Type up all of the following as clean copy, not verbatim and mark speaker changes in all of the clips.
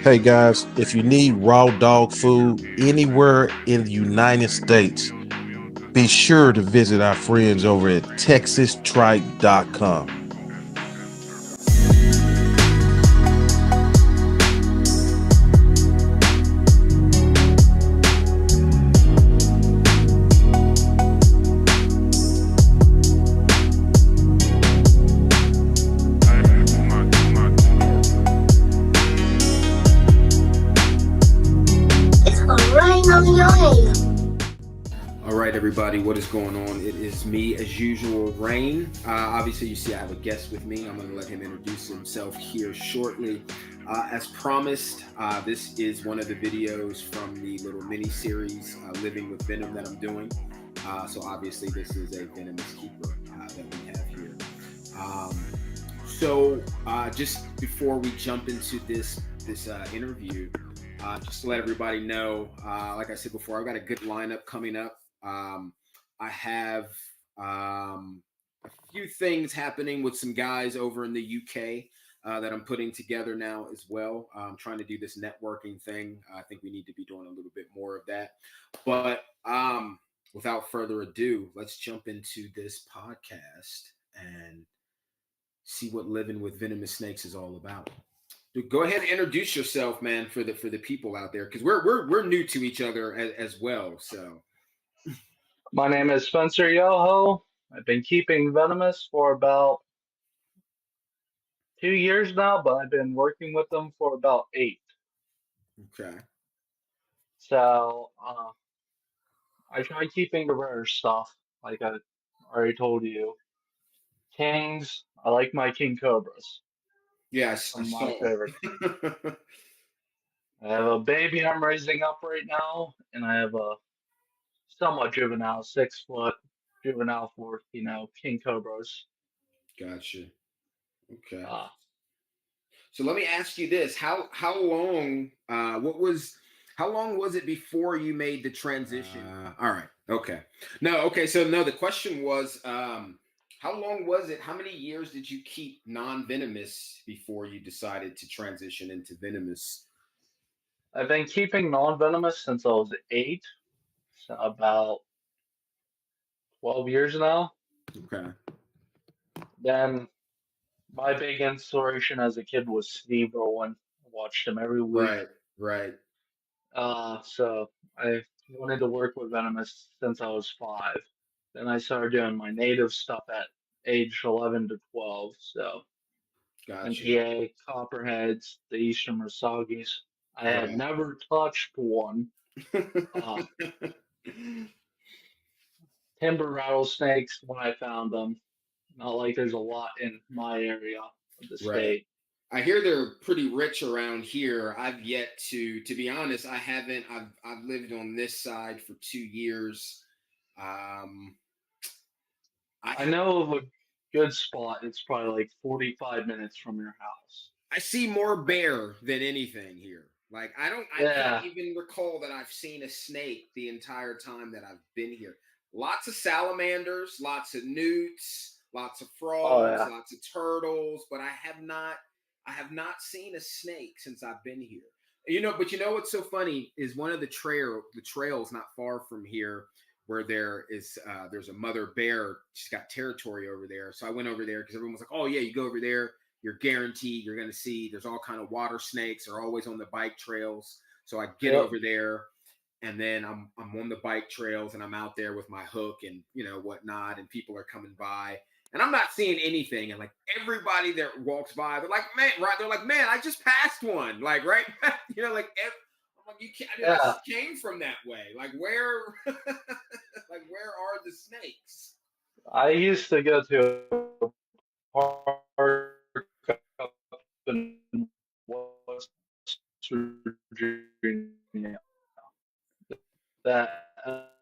Speaker 1: Hey guys, if you need raw dog food anywhere in the United States, be sure to visit our friends over at texastrike.com.
Speaker 2: All right, everybody, what is going on? It is me, as usual, Rain. Obviously, you see I have a guest with me. I'm going to let him introduce himself here shortly. As promised, this is one of the videos from the little mini-series, Living with Venom, that I'm doing. So obviously, this is a Venomous Keeper that we have here. Just before we jump into this interview, just to let everybody know, like I said before, I've got a good lineup coming up. I have a few things happening with some guys over in the UK that I'm putting together now as well. I'm trying to do this networking thing. I think we need to be doing a little bit more of that. But without further ado, let's jump into this podcast and see what living with venomous snakes is all about. Dude, go ahead and introduce yourself, man, for the people out there, because we're new to each other as well. So
Speaker 3: My name is Spencer Yoho. I've been keeping Venomous for about 2 years now, but I've been working with them for about 8.
Speaker 2: okay,
Speaker 3: So I try keeping the rare stuff, like I already told you. Kings, I like my King Cobras.
Speaker 2: yes, I
Speaker 3: Some of my
Speaker 2: saw.
Speaker 3: favorite. I have a baby I'm raising up right now, and I have a somewhat juvenile, 6 foot juvenile for King Cobras.
Speaker 2: Gotcha. Okay.
Speaker 3: Uh,
Speaker 2: So let me ask you this: how long? How long was it before you made the transition? All right. Okay. No. Okay. So no, the question was, how long was it? How many years did you keep non-venomous before you decided to transition into venomous?
Speaker 3: I've been keeping non-venomous since I was 8, so about 12 years now.
Speaker 2: Okay.
Speaker 3: Then my big inspiration as a kid was Steve Irwin. I watched him every week.
Speaker 2: Right. Right.
Speaker 3: So I wanted to work with Venomous since I was 5. Then I started doing my native stuff at age 11 to 12. So
Speaker 2: Gotcha.
Speaker 3: NTA, Copperheads, the Eastern Rasagis. I had
Speaker 2: Right.
Speaker 3: never touched one. Uh, Timber rattlesnakes when I found them. Not like there's a lot in my area of the
Speaker 2: Right.
Speaker 3: state.
Speaker 2: I hear they're pretty rich around here. I've yet to be honest, I haven't. I've lived on this side for 2 years. Um, I
Speaker 3: I
Speaker 2: have.
Speaker 3: know of a good spot. It's probably like 45 minutes from your house.
Speaker 2: I see more bear than anything here. Like I don't. I can't
Speaker 3: Yeah.
Speaker 2: even recall that I've seen a snake the entire time that I've been here. Lots of salamanders, lots of newts, lots of
Speaker 3: Oh
Speaker 2: frogs,
Speaker 3: yeah.
Speaker 2: lots of turtles, but I have not. I have not seen a snake since I've been here. But what's so funny is one of the trails not far from here where there's a mother bear. She's got territory over there. So I went over there because everyone was like, "Oh yeah, you go over there, you're guaranteed you're going to see there's all kind of water snakes. They're always on the bike trails." So I get
Speaker 3: Yep.
Speaker 2: over there, and then I'm on the bike trails, and I'm out there with my hook and whatnot, and people are coming by, and I'm not seeing anything. And like everybody that walks by, they're like, "Man," right? They're like, "Man, I just passed one." Like, right? I'm like, "You can't." I
Speaker 3: Yeah.
Speaker 2: just came from that way. Like, where? Like, where are the snakes?
Speaker 3: I used to go to a park up in West Virginia. That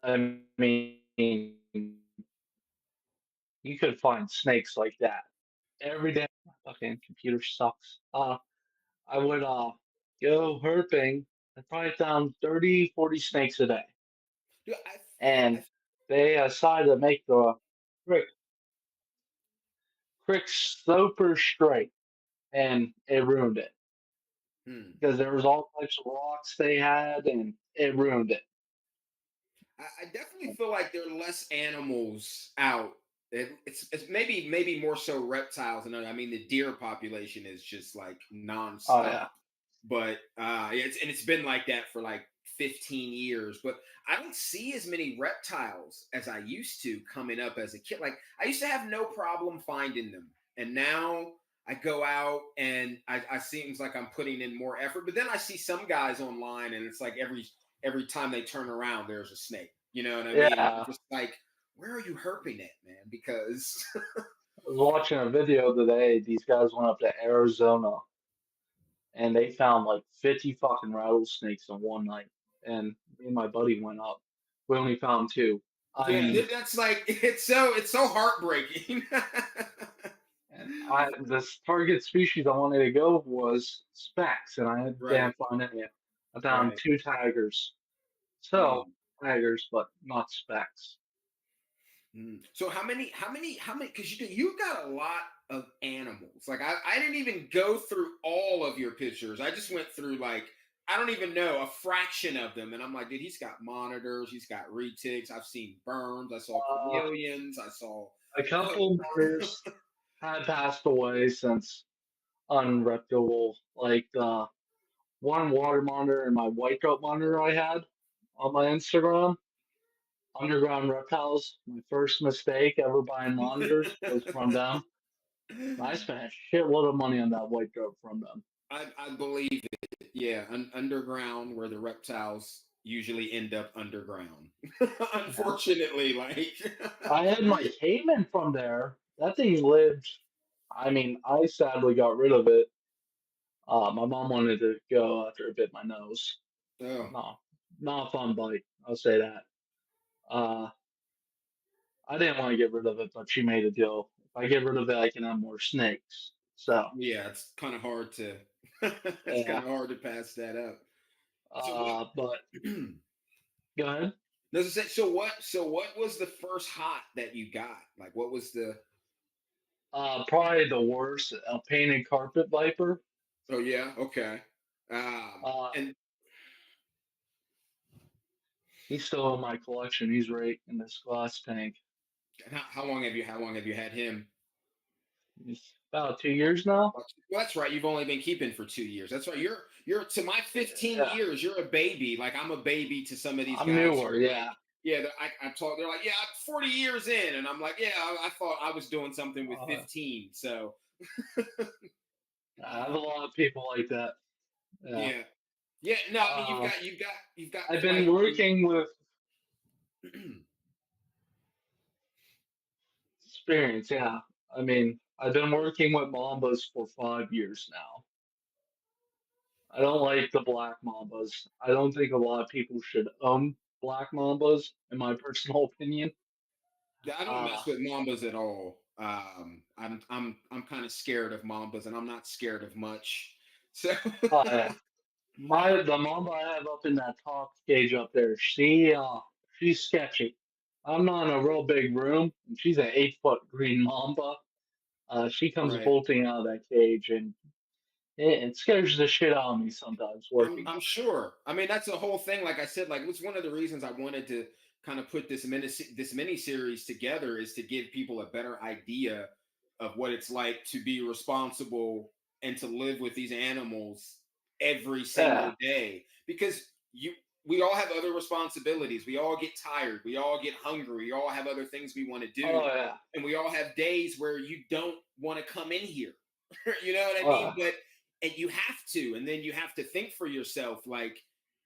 Speaker 3: I mean, you could find snakes like that every day. My fucking computer sucks. I would go herping. I probably found 30, 40 snakes a day.
Speaker 2: Dude,
Speaker 3: And they decided to make the creek, creek super straight, and it ruined it.
Speaker 2: Hmm.
Speaker 3: because there was all types of rocks they had, and it ruined it.
Speaker 2: I definitely feel like there are less animals out. It's maybe more so reptiles, and I mean the deer population is just like
Speaker 3: Oh
Speaker 2: nonstop.
Speaker 3: yeah,
Speaker 2: But it's been like that for like 15 years. But I don't see as many reptiles as I used to coming up as a kid. Like I used to have no problem finding them, and now I go out and I seems like I'm putting in more effort. But then I see some guys online, and it's like every time they turn around, there's a snake. You know what I mean? And I'm
Speaker 3: yeah.
Speaker 2: just like, where are you herping at, man? Because
Speaker 3: I was watching a video today. These guys went up to Arizona and they found like 50 fucking rattlesnakes in one night. And me and my buddy went up. We only found two. I
Speaker 2: yeah,
Speaker 3: mean,
Speaker 2: that's like it's so heartbreaking.
Speaker 3: and this target species I wanted to go was specs, and I
Speaker 2: Right,
Speaker 3: didn't find any. I found
Speaker 2: right.
Speaker 3: two tigers. So
Speaker 2: Mm,
Speaker 3: tigers, but not specs.
Speaker 2: mm. So how many? Because you got a lot of animals. Like I didn't even go through all of your pictures. I just went through like I don't even know a fraction of them, and I'm like, dude, he's got monitors, he's got retics. I've seen berms, I saw
Speaker 3: Uh,
Speaker 2: chameleons, I saw.
Speaker 3: a
Speaker 2: Oh,
Speaker 3: couple monitors had passed away since unreputable. Like the one water monitor and my white coat monitor I had on my Instagram. Underground Reptiles. My first mistake ever buying monitors was from them. I spent a shitload of money on that white coat from them.
Speaker 2: I believe it. Yeah, underground where the reptiles usually end up underground.
Speaker 3: Yeah.
Speaker 2: Unfortunately, like
Speaker 3: I had my Cayman from there. That thing lived. I mean, I sadly got rid of it. My mom wanted to go after it bit my nose.
Speaker 2: oh
Speaker 3: No, not a fun bite. I'll say that. Uh, I didn't want to get rid of it, but she made a deal. If I get rid of it, I can have more snakes. So,
Speaker 2: yeah, it's kind of hard to it's kind
Speaker 3: yeah.
Speaker 2: of hard to pass that up. So what?
Speaker 3: But
Speaker 2: no,
Speaker 3: go ahead.
Speaker 2: so what was the first hot that you got? Like what was the?
Speaker 3: Probably the worst, a painted carpet viper.
Speaker 2: Oh yeah, okay.
Speaker 3: Uh,
Speaker 2: And
Speaker 3: he's still in my collection. He's right in this glass tank.
Speaker 2: how long have you had him?
Speaker 3: He's about 2 years now.
Speaker 2: Well, that's right. You've only been keeping for 2 years. That's right. You're to my 15
Speaker 3: Yeah,
Speaker 2: years. You're a baby. Like I'm a baby to some of these
Speaker 3: I'm
Speaker 2: guys who
Speaker 3: newer.
Speaker 2: are like,
Speaker 3: Yeah,
Speaker 2: yeah. I talk. They're like, yeah, I'm 40 years in, and I'm like, yeah. I thought I was doing something with
Speaker 3: uh,
Speaker 2: 15. So
Speaker 3: I have a lot of people like that. Yeah.
Speaker 2: yeah, yeah. No, I mean
Speaker 3: Uh,
Speaker 2: you've got
Speaker 3: I've been
Speaker 2: quite the.
Speaker 3: working with experience. Yeah. I mean, I've been working with Mambas for 5 years now. I don't like the black Mambas. I don't think a lot of people should own black Mambas, in my personal opinion.
Speaker 2: Yeah, I don't
Speaker 3: Uh,
Speaker 2: mess with mambas at all. I'm kind of scared of mambas, and I'm not scared of much. So
Speaker 3: yeah. The Mamba I have up in that top cage up there, she's sketchy. I'm not in a real big room, and she's an 8 foot green Mamba. She comes
Speaker 2: right.
Speaker 3: bolting out of that cage, and it scares the shit out of me sometimes
Speaker 2: I'm
Speaker 3: working
Speaker 2: I'm
Speaker 3: with
Speaker 2: sure. I mean, that's the whole thing. Like I said, like it's one of the reasons I wanted to kind of put this mini series together is to give people a better idea of what it's like to be responsible and to live with these animals every
Speaker 3: her. Yeah.
Speaker 2: single day. Because we all have other responsibilities. We all get tired. We all get hungry. We all have other things we want to
Speaker 3: Oh
Speaker 2: do,
Speaker 3: yeah.
Speaker 2: and we all have days where you don't want to come in here. You know what I mean?
Speaker 3: Uh,
Speaker 2: But and you have to, and then you have to think for yourself, like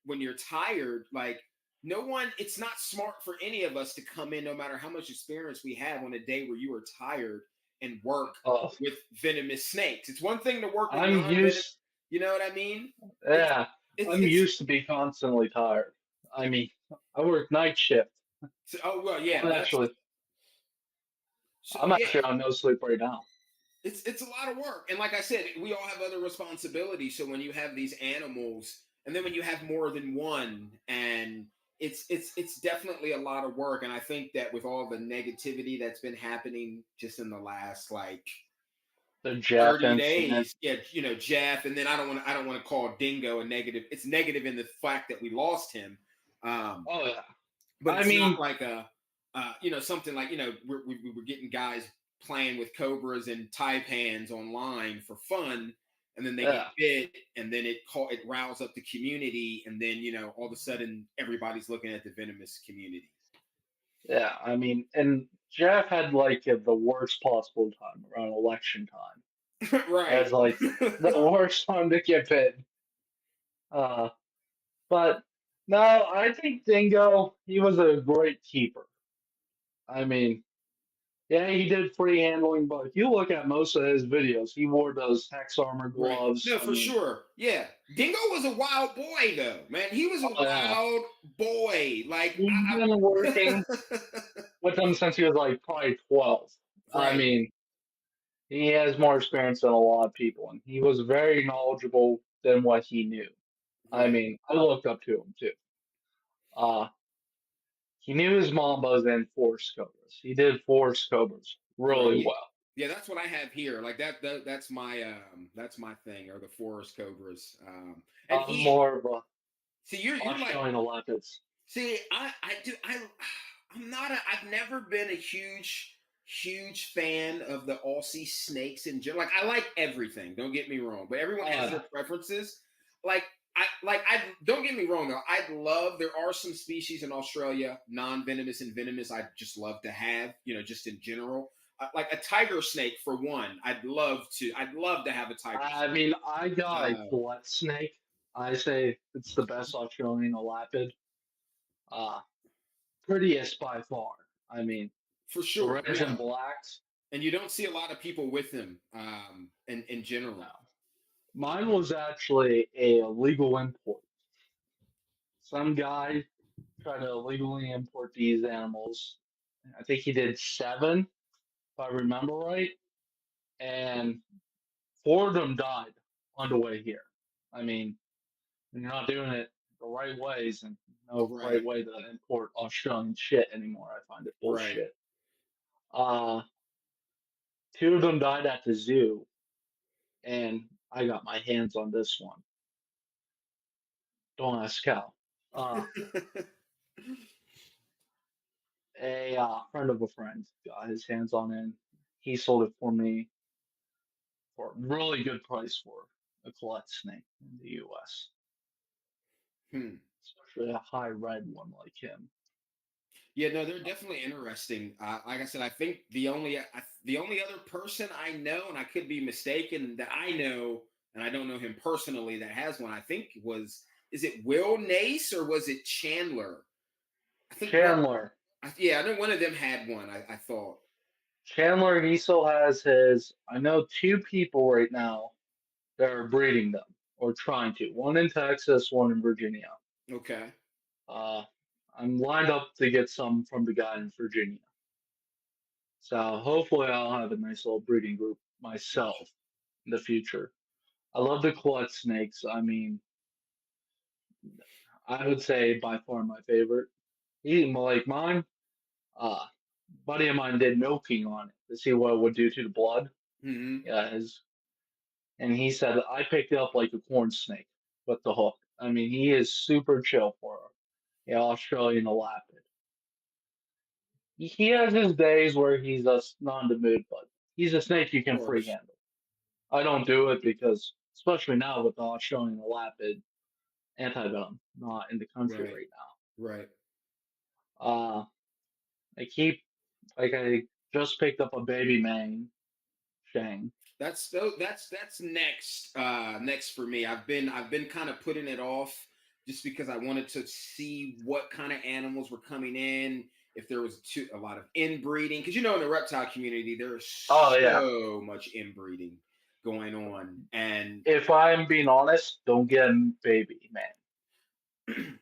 Speaker 2: when you're tired, like no one, it's not smart for any of us to come in, no matter how much experience we have, on a day where you are tired and work
Speaker 3: oh,
Speaker 2: with venomous snakes. It's one thing to work with
Speaker 3: I'm
Speaker 2: non-venomous,
Speaker 3: used.
Speaker 2: you know what I mean? It's
Speaker 3: Yeah, I'm
Speaker 2: it's
Speaker 3: used to be constantly tired. I mean, I work night shift.
Speaker 2: oh well,
Speaker 3: I'm
Speaker 2: yeah, that's
Speaker 3: actually,
Speaker 2: so
Speaker 3: I'm
Speaker 2: yeah.
Speaker 3: actually on no sleep right now.
Speaker 2: It's a lot of work, and like I said, we all have other responsibilities. So when you have these animals, and then when you have more than one, and it's definitely a lot of work. And I think that with all the negativity that's been happening just in the last like
Speaker 3: The Jeff
Speaker 2: 30
Speaker 3: incident.
Speaker 2: days. Yeah, Jeff, and then I don't want to call Dingo a negative. It's negative in the fact that we lost him. Um,
Speaker 3: Oh yeah.
Speaker 2: but
Speaker 3: I
Speaker 2: it's not
Speaker 3: mean,
Speaker 2: like something like, we were getting guys playing with cobras and taipans online for fun, and then they get
Speaker 3: yeah,
Speaker 2: bit, and then it riles up the community, and then all of a sudden everybody's looking at the venomous community.
Speaker 3: yeah. I mean, and Jeff had like the worst possible time around election time.
Speaker 2: Right.
Speaker 3: As like the worst time to get bit. Uh, but no, I think Dingo, he was a great keeper. I mean, yeah, he did free handling, but if you look at most of his videos, he wore those Hex armor
Speaker 2: Right.
Speaker 3: gloves.
Speaker 2: No,
Speaker 3: I
Speaker 2: for
Speaker 3: mean,
Speaker 2: sure. Yeah. Dingo was a wild boy, though, man. He was a
Speaker 3: oh yeah,
Speaker 2: wild boy. Like,
Speaker 3: he's been working with them since he was like probably 12. I
Speaker 2: right.
Speaker 3: mean, he has more experience than a lot of people, and he was very knowledgeable than what he knew. I
Speaker 2: Right.
Speaker 3: mean, I looked up to him too. Uh, he knew his Mambas and Force Cobras. He did Force Cobras
Speaker 2: Right.
Speaker 3: really well.
Speaker 2: Yeah, that's what I have here. Like that's my thing, or the forest cobras. And
Speaker 3: I'm more of a
Speaker 2: see, you're like,
Speaker 3: Australian Leopards.
Speaker 2: see, I do I'm not I've never been a huge fan of the Aussie snakes in general. Like, I like everything, don't get me wrong, but everyone has their preferences. Like, I don't get me wrong though. There are some species in Australia, non-venomous and venomous, I'd just love to have, just in general. Like a tiger snake for one. I'd love to have a tiger
Speaker 3: I
Speaker 2: snake.
Speaker 3: mean, I got a
Speaker 2: Uh,
Speaker 3: Gillette snake. I say it's the best Australian Lapid. Uh, Prettiest by far. I mean,
Speaker 2: for
Speaker 3: the
Speaker 2: sure.
Speaker 3: reds and
Speaker 2: Yeah.
Speaker 3: blacks.
Speaker 2: And you don't see a lot of people with them, in
Speaker 3: No.
Speaker 2: general.
Speaker 3: Mine was actually a legal import. Some guy tried to illegally import these animals. I think he did 7, if I remember right, and 4 of them died on the way here. I mean, when you're not doing it the right ways, and no right
Speaker 2: Right.
Speaker 3: way to import Australian shit anymore, I find it
Speaker 2: Right.
Speaker 3: bullshit. Uh, 2 of them died at the zoo, and I got my hands on this one. Don't ask how. Uh, a friend of a friend got his hands on it. He sold it for me for a really good price for a Colette snake in the U.S.,
Speaker 2: Hmm.
Speaker 3: especially a high red one like him.
Speaker 2: Yeah, no, they're definitely interesting. Like I said, I think the only other person I know, and I could be mistaken, that I know, and I don't know him personally, that has one, I think is it Will Nace or was it Chandler? I think one.
Speaker 3: Chandler.
Speaker 2: Yeah, I know one of them had one. I thought.
Speaker 3: Chandler, he still has his. I know 2 people right now that are breeding them or trying to. One in Texas, one in Virginia.
Speaker 2: Okay.
Speaker 3: Uh, I'm lined up to get some from the guy in Virginia. So hopefully I'll have a nice little breeding group
Speaker 2: Gotcha.
Speaker 3: myself in the future. I love the Colette snakes. I mean, I would say by far my favorite. Even like mine, uh, buddy of mine did milking on it to see what it would do to the blood.
Speaker 2: Hmm.
Speaker 3: Yeah, and he said I picked it up like a corn snake with the hook. I mean, he is super chill for a Australian Lapid. He has his days where he's just not in the mood, but he's a snake you
Speaker 2: Of
Speaker 3: can free
Speaker 2: course.
Speaker 3: handle. I don't do it because, especially now with the Australian Lapid antivenom not in the country
Speaker 2: Right.
Speaker 3: right now.
Speaker 2: Right.
Speaker 3: I keep like I just picked up a baby Mang Shang.
Speaker 2: That's next for me. I've been kind of putting it off just because I wanted to see what kind of animals were coming in, if there was a lot of inbreeding, because in the reptile community there's
Speaker 3: Oh yeah.
Speaker 2: so much inbreeding going on, and
Speaker 3: If I'm being honest, don't get a baby man.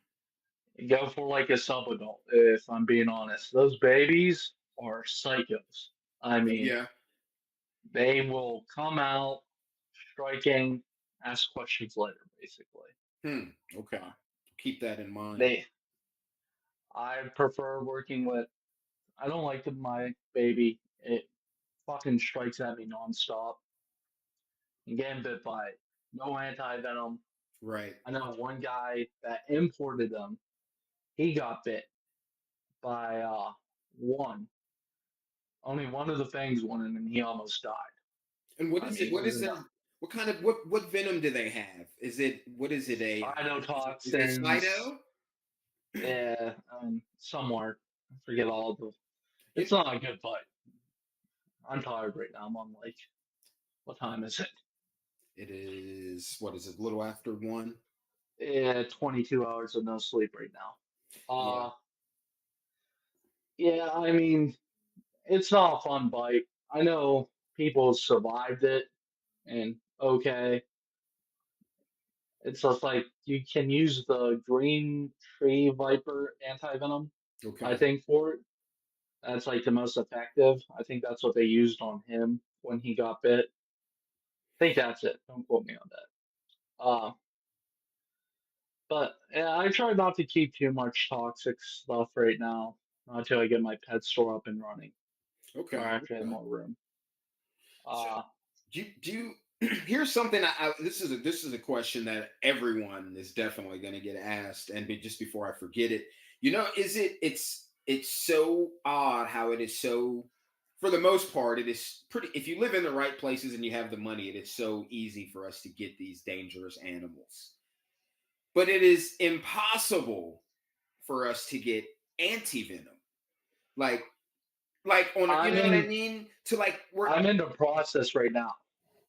Speaker 3: Go for like a sub adult. If I'm being honest, those babies are psychos. I mean,
Speaker 2: yeah.
Speaker 3: they will come out striking, ask questions later. Basically,
Speaker 2: Okay, keep that in mind.
Speaker 3: they. I prefer working with. I don't like my baby. It fucking strikes at me nonstop. and getting bit by it. No anti-venom.
Speaker 2: Right.
Speaker 3: I know one guy that imported them. He got bit by one. Only one of the fangs won, and he almost died.
Speaker 2: And what
Speaker 3: I
Speaker 2: is
Speaker 3: mean,
Speaker 2: it?
Speaker 3: it
Speaker 2: What
Speaker 3: was
Speaker 2: is
Speaker 3: a
Speaker 2: their? What kind of what venom do they have? Is it what is it a? Is it
Speaker 3: cytotoxins.
Speaker 2: Cyto?
Speaker 3: Yeah, somewhere. I forget all the. It's
Speaker 2: You,
Speaker 3: not a good bite. I'm tired right now. I'm on like, what time is it?
Speaker 2: it is what is it? A little after 1.
Speaker 3: Yeah, 22 hours of no sleep right now.
Speaker 2: Yeah.
Speaker 3: Yeah, I mean, it's not a fun bite. I know people survived it, and okay, it's just like you can use the green tree viper anti-venom, I
Speaker 2: Okay.
Speaker 3: think, for it. That's like the most effective. I think that's what they used on him when he got bit. I think that's it. Don't quote me on that. But yeah, I try not to keep too much toxic stuff right now until I get my pet store up and running, or
Speaker 2: Okay.
Speaker 3: after I have
Speaker 2: Okay.
Speaker 3: more room.
Speaker 2: So
Speaker 3: Uh,
Speaker 2: do you here's something this is a question that everyone is definitely going to get asked, and just before I forget it, is it's so odd how it is so, for the most part, it is pretty, if you live in the right places and you have the money, it is so easy for us to get these dangerous animals, but it is impossible for us to get anti-venom, like on, you
Speaker 3: I'm
Speaker 2: know what I
Speaker 3: in
Speaker 2: mean, to like work.
Speaker 3: I'm in the process right now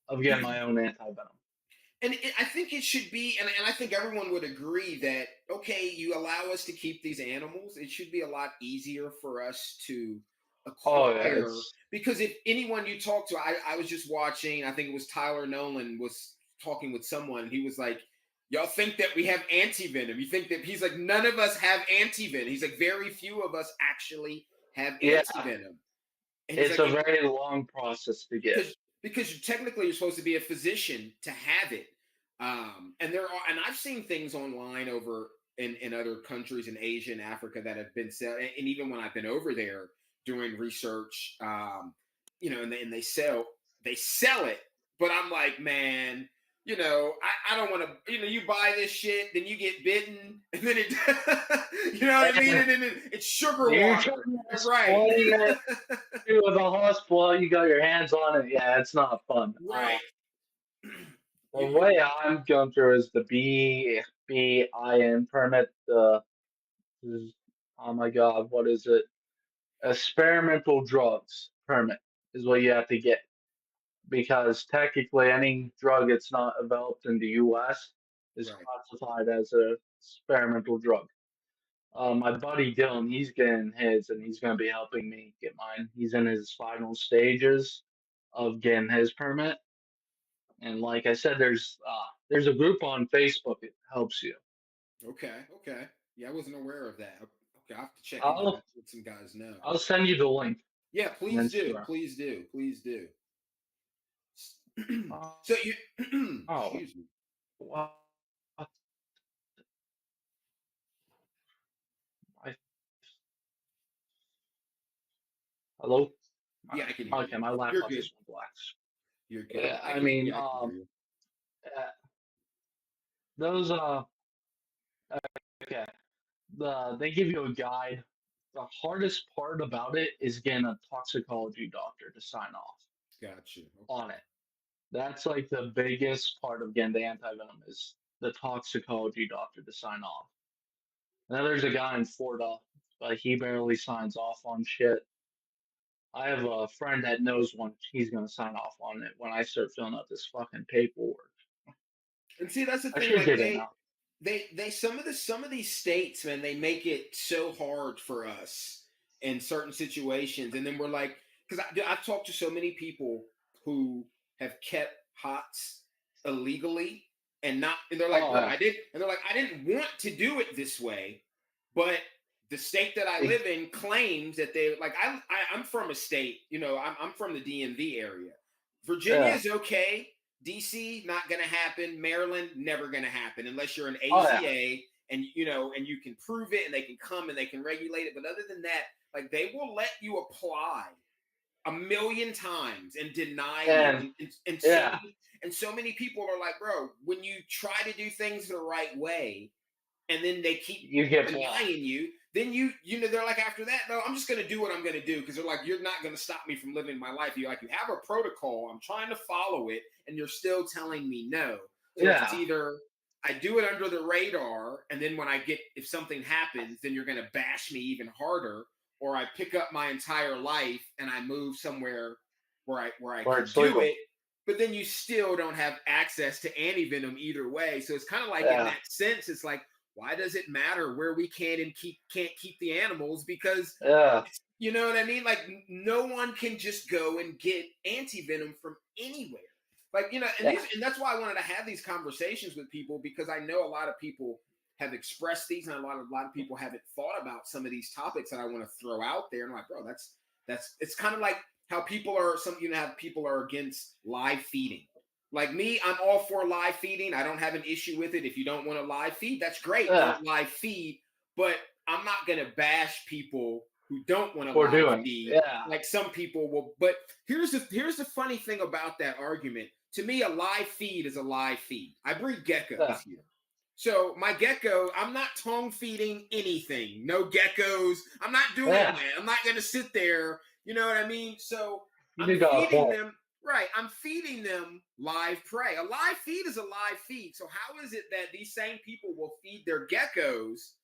Speaker 3: of getting my own anti-venom.
Speaker 2: And I think it should be, and I think everyone would agree that, okay, you allow us to keep these animals, it should be a lot easier for us to
Speaker 3: Oh yeah,
Speaker 2: acquire.
Speaker 3: it's
Speaker 2: Because if anyone you talk to, I was just watching, I think it was Tyler Nolan was talking with someone, he was like, y'all think that we have anti-venom. You think that, he's like, none of us have anti-venom. He's like, very few of us actually have
Speaker 3: yeah,
Speaker 2: anti-venom. And he's
Speaker 3: it's
Speaker 2: like,
Speaker 3: a very long process to get.
Speaker 2: because technically you're supposed to be a physician to have it, and and I've seen things online over in other countries in Asia and Africa that have been sell, and even when I've been over there doing research, and they sell it, but I'm like, man, I don't want to, you buy this shit, then you get bitten, and then it, you know what I mean,
Speaker 3: And
Speaker 2: and then it's sugar
Speaker 3: you're trying
Speaker 2: water,
Speaker 3: to
Speaker 2: right?
Speaker 3: explain it to the hospital. You got your hands on it. Yeah, it's not fun.
Speaker 2: Right.
Speaker 3: The
Speaker 2: You,
Speaker 3: way I'm going through is the BIN permit. Oh my God, what is it? Experimental drugs permit is what you have to get, because technically any drug that's not developed in the U.S. is
Speaker 2: right.
Speaker 3: classified as a experimental drug. My buddy Dylan, he's getting his, and he's going to be helping me get mine. He's in his final stages of getting his permit, and like I said, there's a group on Facebook that helps you.
Speaker 2: Okay. Okay. Yeah, I wasn't aware of that. Okay, I have to check into that.
Speaker 3: I'll
Speaker 2: Let some guys know.
Speaker 3: I'll send you the link
Speaker 2: Yeah,
Speaker 3: on
Speaker 2: please do.
Speaker 3: Instagram.
Speaker 2: Please do. Please do.
Speaker 3: Uh,
Speaker 2: So you,
Speaker 3: oh,
Speaker 2: excuse me.
Speaker 3: well, I, hello.
Speaker 2: Yeah, I can hear
Speaker 3: Okay,
Speaker 2: you.
Speaker 3: my
Speaker 2: You're
Speaker 3: laptop
Speaker 2: good.
Speaker 3: just went black.
Speaker 2: You're good.
Speaker 3: Yeah,
Speaker 2: I
Speaker 3: I
Speaker 2: can.
Speaker 3: mean,
Speaker 2: Yeah, I can hear you.
Speaker 3: uh, those okay. They give you a guide. The hardest part about it is getting a toxicology doctor to sign off
Speaker 2: Gotcha.
Speaker 3: on
Speaker 2: Okay.
Speaker 3: it. That's like the biggest part of getting the antivenom is the toxicology doctor to sign off. And then there's a guy in Florida, but he barely signs off on shit. I have a friend that knows when he's gonna sign off on it when I start filling out this fucking paperwork.
Speaker 2: And see, that's the
Speaker 3: I
Speaker 2: thing.
Speaker 3: should
Speaker 2: Like
Speaker 3: get it now.
Speaker 2: they some of these states, man, they make it so hard for us in certain situations, and then we're like, because I've talked to so many people who have kept hots illegally, and they're like,
Speaker 3: Oh
Speaker 2: look,
Speaker 3: yeah.
Speaker 2: I didn't want to do it this way, but the state that I
Speaker 3: It-
Speaker 2: live in claims that they like. I'm from a state, I'm from the DMV area. Virginia
Speaker 3: yeah.
Speaker 2: is okay. DC, not going to happen. Maryland, never going to happen unless you're an
Speaker 3: Oh yeah.
Speaker 2: AZA and and you can prove it and they can come and they can regulate it. But other than that, like, they will let you apply a million times and deny you
Speaker 3: And
Speaker 2: and
Speaker 3: yeah.
Speaker 2: say, And so many people are like, bro, when you try to do things the right way, and then they keep
Speaker 3: You get blocked.
Speaker 2: denying you, then you know they're like, after that, no, I'm just gonna do what I'm gonna do, because they're like, you're not gonna stop me from living my life. You like, you have a protocol, I'm trying to follow it, and you're still telling me no. So it's
Speaker 3: Yeah,
Speaker 2: either I do it under the radar, and then when I get, if something happens, then you're gonna bash me even harder, or I pick up my entire life and I move somewhere where I
Speaker 3: where
Speaker 2: can
Speaker 3: it's
Speaker 2: do
Speaker 3: legal.
Speaker 2: it, but then you still don't have access to anti-venom either way. So it's kind of like, in
Speaker 3: Yeah,
Speaker 2: that sense, it's like, why does it matter where we can't keep the animals? Because,
Speaker 3: yeah,
Speaker 2: you know what I mean? Like, no one can just go and get anti-venom from anywhere. Like,
Speaker 3: yeah,
Speaker 2: and that's why I wanted to have these conversations with people, because I know a lot of people have expressed these, and a lot of people haven't thought about some of these topics that I want to throw out there. And I'm like, bro, that's it's kind of like how people are, have people are against live feeding. Like me, I'm all for live feeding. I don't have an issue with it. If you don't want to live feed, that's great.
Speaker 3: yeah.
Speaker 2: Don't live feed. But I'm not going to bash people who don't want to
Speaker 3: For
Speaker 2: live
Speaker 3: doing,
Speaker 2: feed.
Speaker 3: yeah,
Speaker 2: Like some people will. But here's the funny thing about that argument. To me, a live feed is a live feed. I breed geckos
Speaker 3: yeah,
Speaker 2: here. So my gecko, I'm not tongue feeding anything. No geckos. I'm not doing
Speaker 3: yeah.
Speaker 2: that. I'm not going to sit there. You know what I mean? So
Speaker 3: You
Speaker 2: I'm
Speaker 3: do got a
Speaker 2: feeding
Speaker 3: point.
Speaker 2: them. Right. I'm feeding them live prey. A live feed is a live feed. So how is it that these same people will feed their geckos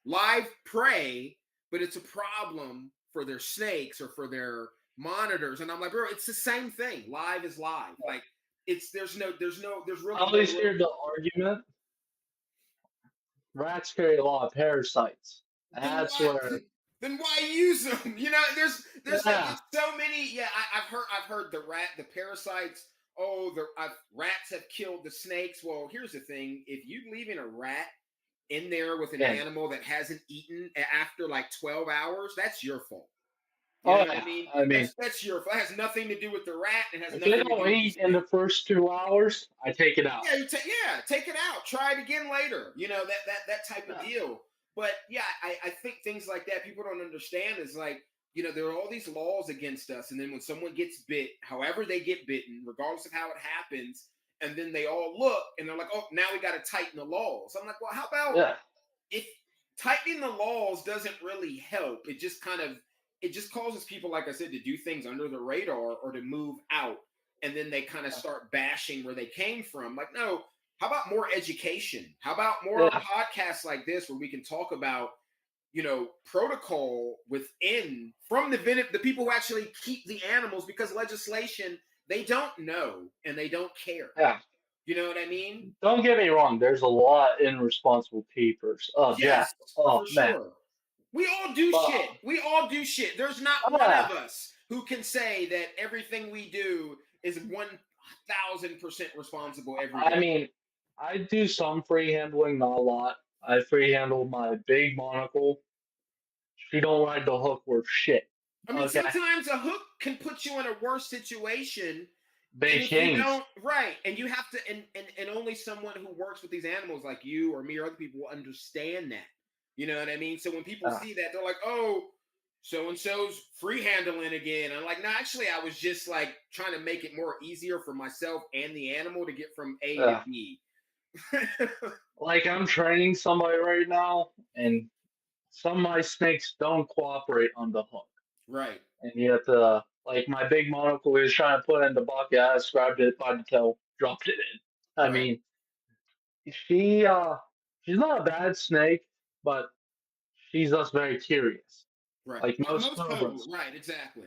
Speaker 2: live prey, but it's a problem for their snakes or for their monitors? And I'm like, bro, it's the same thing. Live is live. Like, it's there's
Speaker 3: I
Speaker 2: really no
Speaker 3: always
Speaker 2: real.
Speaker 3: hear the argument: rats carry a lot of parasites.
Speaker 2: Then
Speaker 3: That's
Speaker 2: why
Speaker 3: where,
Speaker 2: then why use them? There's like,
Speaker 3: yeah,
Speaker 2: there's so many. Yeah, I've heard the parasites. Oh, rats have killed the snakes. Well, here's the thing: if you leaving a rat in there with an
Speaker 3: and
Speaker 2: animal that hasn't eaten after like 12 hours, that's your fault. You know
Speaker 3: oh
Speaker 2: what I
Speaker 3: yeah,
Speaker 2: mean?
Speaker 3: I mean,
Speaker 2: That's your fault. It has nothing to do with the rat. It has
Speaker 3: if they
Speaker 2: nothing to
Speaker 3: don't
Speaker 2: do with the
Speaker 3: eat in the
Speaker 2: snake.
Speaker 3: first 2 hours, I take it out.
Speaker 2: Yeah, take it out. Try it again later. That type of
Speaker 3: Yeah,
Speaker 2: deal. But yeah, I think things like that people don't understand is like, there are all these laws against us, and then when someone gets bit, however they get bitten, regardless of how it happens, and then they all look and they're like, oh, now we got to tighten the laws. I'm like, well, how about
Speaker 3: yeah,
Speaker 2: if tightening the laws doesn't really help? It just causes people, like I said, to do things under the radar or to move out, and then they kind of start bashing where they came from. Like, no, how about more education? How about more
Speaker 3: yeah,
Speaker 2: podcasts like this where we can talk about, protocol within, from the people who actually keep the animals, because legislation, they don't know and they don't care.
Speaker 3: yeah.
Speaker 2: You know what I mean?
Speaker 3: Don't get me wrong. There's a lot of irresponsible peepers. Oh yeah.
Speaker 2: Yes,
Speaker 3: Oh
Speaker 2: for
Speaker 3: man.
Speaker 2: sure. We all do
Speaker 3: But
Speaker 2: shit. We all do shit. There's not one
Speaker 3: yeah,
Speaker 2: of us who can say that everything we do is 1,000% responsible every
Speaker 3: I
Speaker 2: day.
Speaker 3: mean, I do some free handling, not a lot. I free handle my big monocle. She don't ride the hook worth shit.
Speaker 2: I mean,
Speaker 3: Okay,
Speaker 2: sometimes a hook can put you in a worse situation. And
Speaker 3: big
Speaker 2: if you
Speaker 3: kings.
Speaker 2: don't, right, and you have to, and only someone who works with these animals like you or me or other people will understand that. You know what I mean? So when people
Speaker 3: Uh,
Speaker 2: see that, they're like, oh, so and so's free handling again. I'm like, no, actually, I was just like trying to make it more easier for myself and the animal to get from A to
Speaker 3: uh,
Speaker 2: B.
Speaker 3: like I'm training somebody right now, and some of my snakes don't cooperate on the hook,
Speaker 2: Right,
Speaker 3: and you have to. Like my big monocle is trying to put in the bucket. I just grabbed it by the tail, dropped it in. I
Speaker 2: right,
Speaker 3: mean, she's not a bad snake, but she's just very curious.
Speaker 2: right.
Speaker 3: Like most
Speaker 2: Most cobra,
Speaker 3: cobras,
Speaker 2: right, exactly.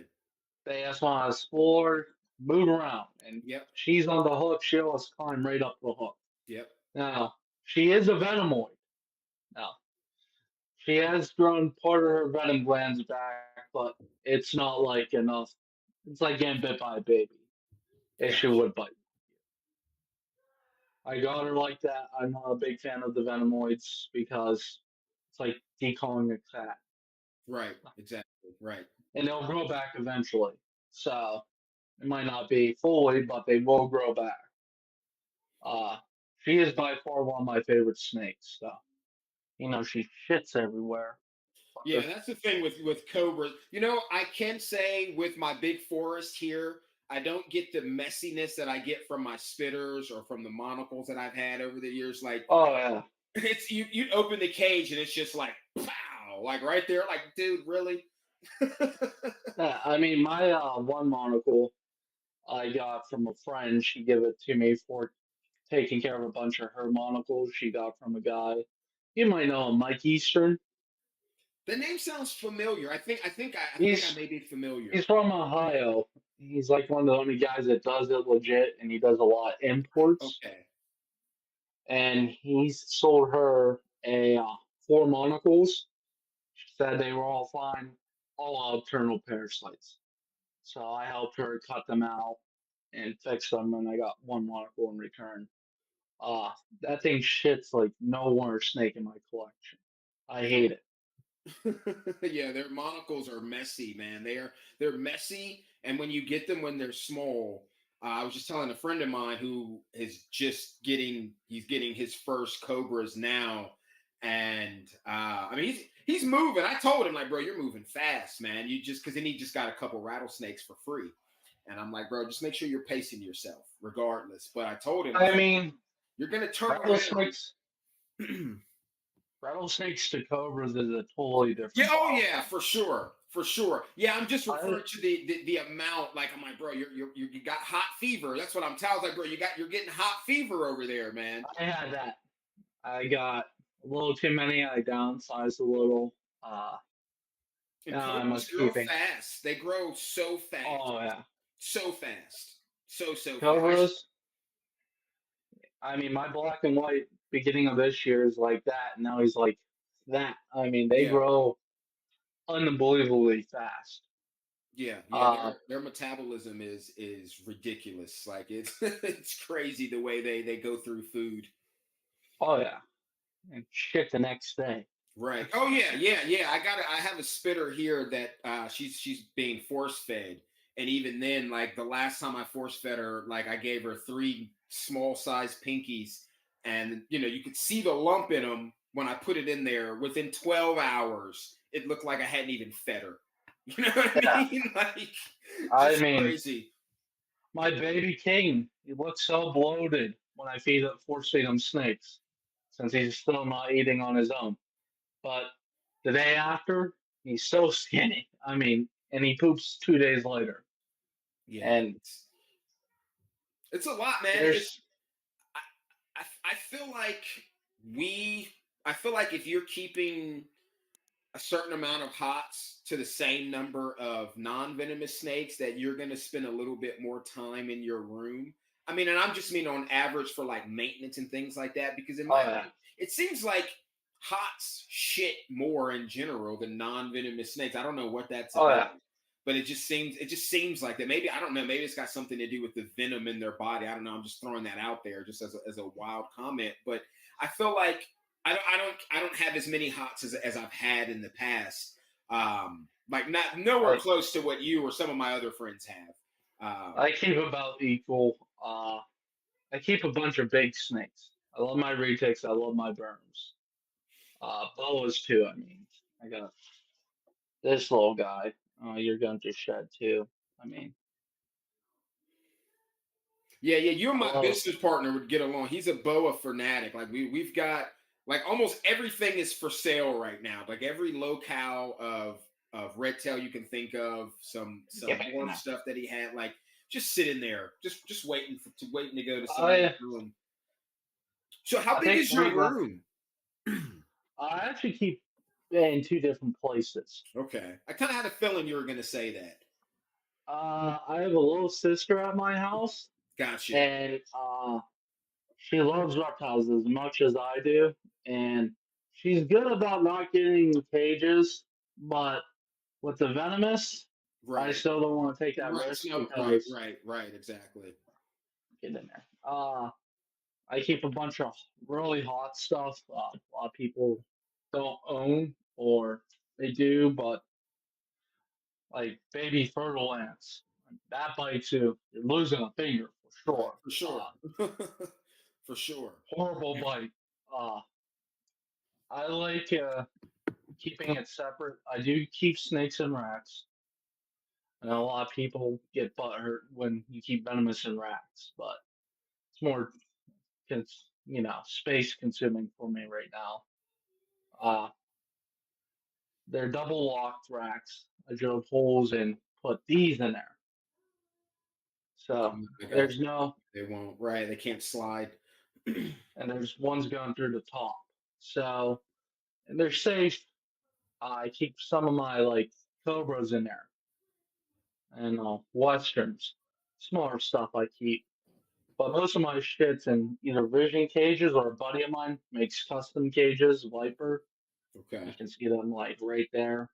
Speaker 3: they just want to explore, move around, and
Speaker 2: Yep,
Speaker 3: she's on the hook. She'll just climb right up the hook.
Speaker 2: yep,
Speaker 3: Now she is a venomoid. Now she has grown part of her venom glands back, but it's not like enough. It's like getting bit by a baby. If she
Speaker 2: gotcha.
Speaker 3: would bite. I got her like that. I'm not a big fan of the venomoids because it's like decoing a cat,
Speaker 2: Right, exactly, right.
Speaker 3: and they'll grow back eventually. So it might not be fully, but they will grow back. Uh, she is by far one of my favorite snakes. So she shits everywhere.
Speaker 2: Yeah,
Speaker 3: Fucker.
Speaker 2: that's the thing with cobras. I can say with my big forest here, I don't get the messiness that I get from my spitters or from the monocles that I've had over the years. Like
Speaker 3: Oh yeah.
Speaker 2: it's you open the cage and it's just like pow, like right there. Like, dude, really?
Speaker 3: Yeah, I mean, my one monocle I got from a friend. She gave it to me for taking care of a bunch of her monocles she got from a guy. You might know him, Mike Eastern.
Speaker 2: The name sounds familiar. I think I
Speaker 3: He's
Speaker 2: may be
Speaker 3: he's
Speaker 2: familiar.
Speaker 3: from Ohio. He's like one of the only guys that does it legit, and he does a lot of imports.
Speaker 2: Okay.
Speaker 3: And he sold her a four monocles. She said they were all fine, all nocturnal parasites. So I helped her cut them out and fix them, and I got one monocle in return. That thing shits like no water snake in my collection. I hate it.
Speaker 2: Yeah, their monocles are messy, man. They're messy, and when you get them when they're small, I was just telling a friend of mine who is just he's getting his first cobras now, and I mean he's moving. I told him like, bro, you're moving fast, man. You just because then he just got a couple rattlesnakes for free, and I'm like, bro, just make sure you're pacing yourself, regardless. But I told him, I
Speaker 3: I
Speaker 2: said,
Speaker 3: mean,
Speaker 2: you're gonna turn around.
Speaker 3: rattlesnakes, rattlesnakes to cobras is a totally
Speaker 2: Yeah,
Speaker 3: different
Speaker 2: oh
Speaker 3: ball
Speaker 2: yeah,
Speaker 3: game.
Speaker 2: for sure, for sure. Yeah, I'm just
Speaker 3: I
Speaker 2: referring to the amount. Like I'm like, bro, you got hot fever. That's what I'm telling. Like, bro, you're getting hot fever over there, man.
Speaker 3: I had that. I got a little too many. I downsized a little.
Speaker 2: And
Speaker 3: Now I'm
Speaker 2: cobras
Speaker 3: just
Speaker 2: grow
Speaker 3: keeping.
Speaker 2: fast. They grow so fast,
Speaker 3: Oh yeah,
Speaker 2: so fast, so fast.
Speaker 3: cobras. I mean, my black and white beginning of this year is like that. And now he's like that. I mean, they
Speaker 2: Yeah,
Speaker 3: grow unbelievably fast.
Speaker 2: yeah.
Speaker 3: Uh,
Speaker 2: Their metabolism is ridiculous. Like it's it's crazy the way they go through food.
Speaker 3: oh yeah, and shit the next day.
Speaker 2: Right. Oh yeah. I have a spitter here that she's being force fed. And even then, like the last time I force fed her, like I gave her three small size pinkies, and you could see the lump in them when I put it in there. Within 12 hours, it looked like I hadn't even fed her. You know what I
Speaker 3: Yeah,
Speaker 2: mean? Like
Speaker 3: I
Speaker 2: just
Speaker 3: mean,
Speaker 2: crazy.
Speaker 3: my baby king, he looks so bloated when I force feed him snakes, since he's still not eating on his own. But the day after, he's so skinny. I mean, and he poops 2 days later.
Speaker 2: Yeah.
Speaker 3: And
Speaker 2: It's a lot, man.
Speaker 3: there's,
Speaker 2: I, I feel like we I feel like if you're keeping a certain amount of hots to the same number of non-venomous snakes, that you're going to spend a little bit more time in your room. I mean, and I'm just mean on average for like maintenance and things like that, because in
Speaker 3: oh
Speaker 2: my
Speaker 3: yeah,
Speaker 2: it seems like hots shit more in general than non-venomous snakes. I don't know what that's
Speaker 3: oh
Speaker 2: about,
Speaker 3: yeah.
Speaker 2: but it just seems like that. Maybe I don't know. Maybe it's got something to do with the venom in their body. I don't know. I'm just throwing that out there just as a wild comment. But I feel like I don't have as many hots as I've had in the past. Like not nowhere
Speaker 3: Like
Speaker 2: close to what you or some of my other friends have.
Speaker 3: I keep about equal. I keep a bunch of big snakes. I love my retics. I love my berms. Boas too. I mean, I got this little guy. You're going to shed too. I mean,
Speaker 2: Yeah. You and
Speaker 3: I
Speaker 2: my
Speaker 3: love.
Speaker 2: business partner would get along. He's a boa fanatic. Like we've got like almost everything is for sale right now. Like every locale of red tail you can think of, some
Speaker 3: Get back in
Speaker 2: dwarf
Speaker 3: there.
Speaker 2: stuff that he had, like just sitting there, just waiting to go to somebody to
Speaker 3: I
Speaker 2: kill him. So how
Speaker 3: I
Speaker 2: big
Speaker 3: think
Speaker 2: is your
Speaker 3: right now
Speaker 2: room?
Speaker 3: I actually keep in two different places.
Speaker 2: Okay, I kind of had a feeling you were going to say that.
Speaker 3: I have a little sister at my house,
Speaker 2: Got you.
Speaker 3: and she loves reptiles as much as I do, and she's good about not getting in cages, but with the venomous, I
Speaker 2: Right.
Speaker 3: still don't want to take that
Speaker 2: Right.
Speaker 3: risk
Speaker 2: No. Right.
Speaker 3: because
Speaker 2: Right. Right. Exactly.
Speaker 3: get in there. I keep a bunch of really hot stuff. A lot of people don't own, or they do, but like baby fertile ants, that bites you. You're losing a finger for
Speaker 2: Right.
Speaker 3: sure.
Speaker 2: For sure. For sure.
Speaker 3: Horrible bite. Uh, I like keeping it separate. I do keep snakes and rats. And a lot of people get butthurt when you keep venomous in racks, but it's more, space consuming for me right now. Uh, they're double locked racks. I drilled holes and put these in there. So
Speaker 2: I got
Speaker 3: there's
Speaker 2: you.
Speaker 3: no,
Speaker 2: They won't. Right. They can't slide.
Speaker 3: and there's one's going through the top. So, and they're safe. I keep some of my like cobras in there and westerns, smaller stuff I keep. But most of my shit's in either vision cages or a buddy of mine makes custom cages, Viper. You
Speaker 2: Okay.
Speaker 3: can see them like right there.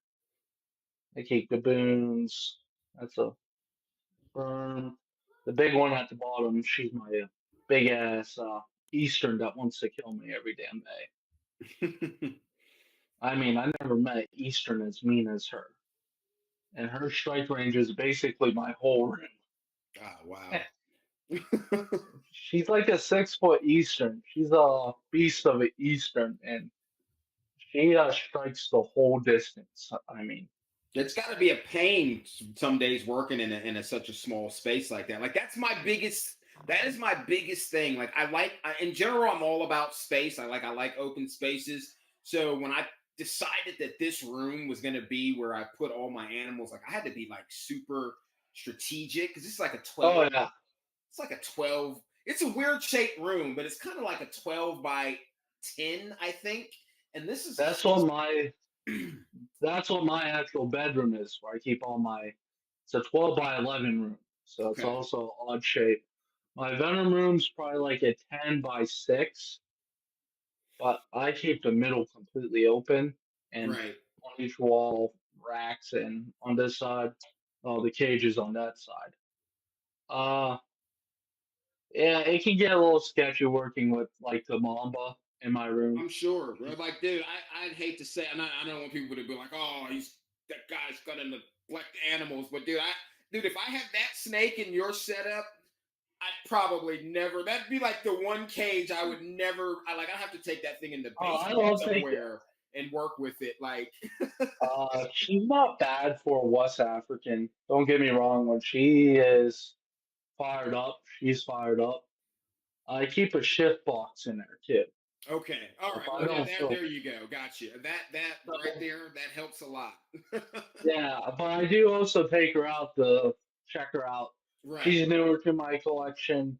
Speaker 3: I keep baboons. That's a burn. The big one at the bottom, she's my big ass Eastern that wants to kill me every damn day. I mean, I never met Eastern as mean as her. And her strike range is basically my whole room.
Speaker 2: Ah, wow.
Speaker 3: She's like a 6 foot Eastern. She's a beast of an Eastern, and she strikes the whole distance. I mean,
Speaker 2: It's got to be a pain some days working in such a small space like that. Like that's my biggest. That is my biggest thing. Like in general, I'm all about space. I like open spaces. So when I decided that this room was going to be where I put all my animals, like I had to be like super strategic because this is like a
Speaker 3: oh
Speaker 2: 12.
Speaker 3: yeah,
Speaker 2: It's like a 12. It's a weird shaped room, but it's kind of like a 12 by 10, I think. And this is
Speaker 3: that's what my that's what my actual bedroom is, where I keep all my. It's a 12 by 11 room, so it's
Speaker 2: okay.
Speaker 3: also odd shape. My Venom room's probably like a 10 by 6, but I keep the middle completely open, and
Speaker 2: Right.
Speaker 3: on each wall racks, and on this side, all the cages on that side. Uh, yeah, it can get a little sketchy working with like the Mamba in my room.
Speaker 2: I'm sure, bro. Like, dude, I'd hate to say, and I don't want people to be like, oh, that guy's gonna neglect animals. But dude, if I had that snake in your setup, I'd probably never. That'd be like the one cage I would never. I'd have to take that thing in the
Speaker 3: Oh, I
Speaker 2: basement
Speaker 3: love taking.
Speaker 2: somewhere and work with it. Like,
Speaker 3: She's not bad for a West African. Don't get me wrong. When she is fired up, she's fired up. I keep a shift box in there too.
Speaker 2: okay, all
Speaker 3: If
Speaker 2: right,
Speaker 3: I
Speaker 2: well,
Speaker 3: don't feel
Speaker 2: there you go, gotcha. That right
Speaker 3: so,
Speaker 2: there, that helps a lot.
Speaker 3: yeah, but I do also take her out to check her out.
Speaker 2: Right.
Speaker 3: She's newer to my collection.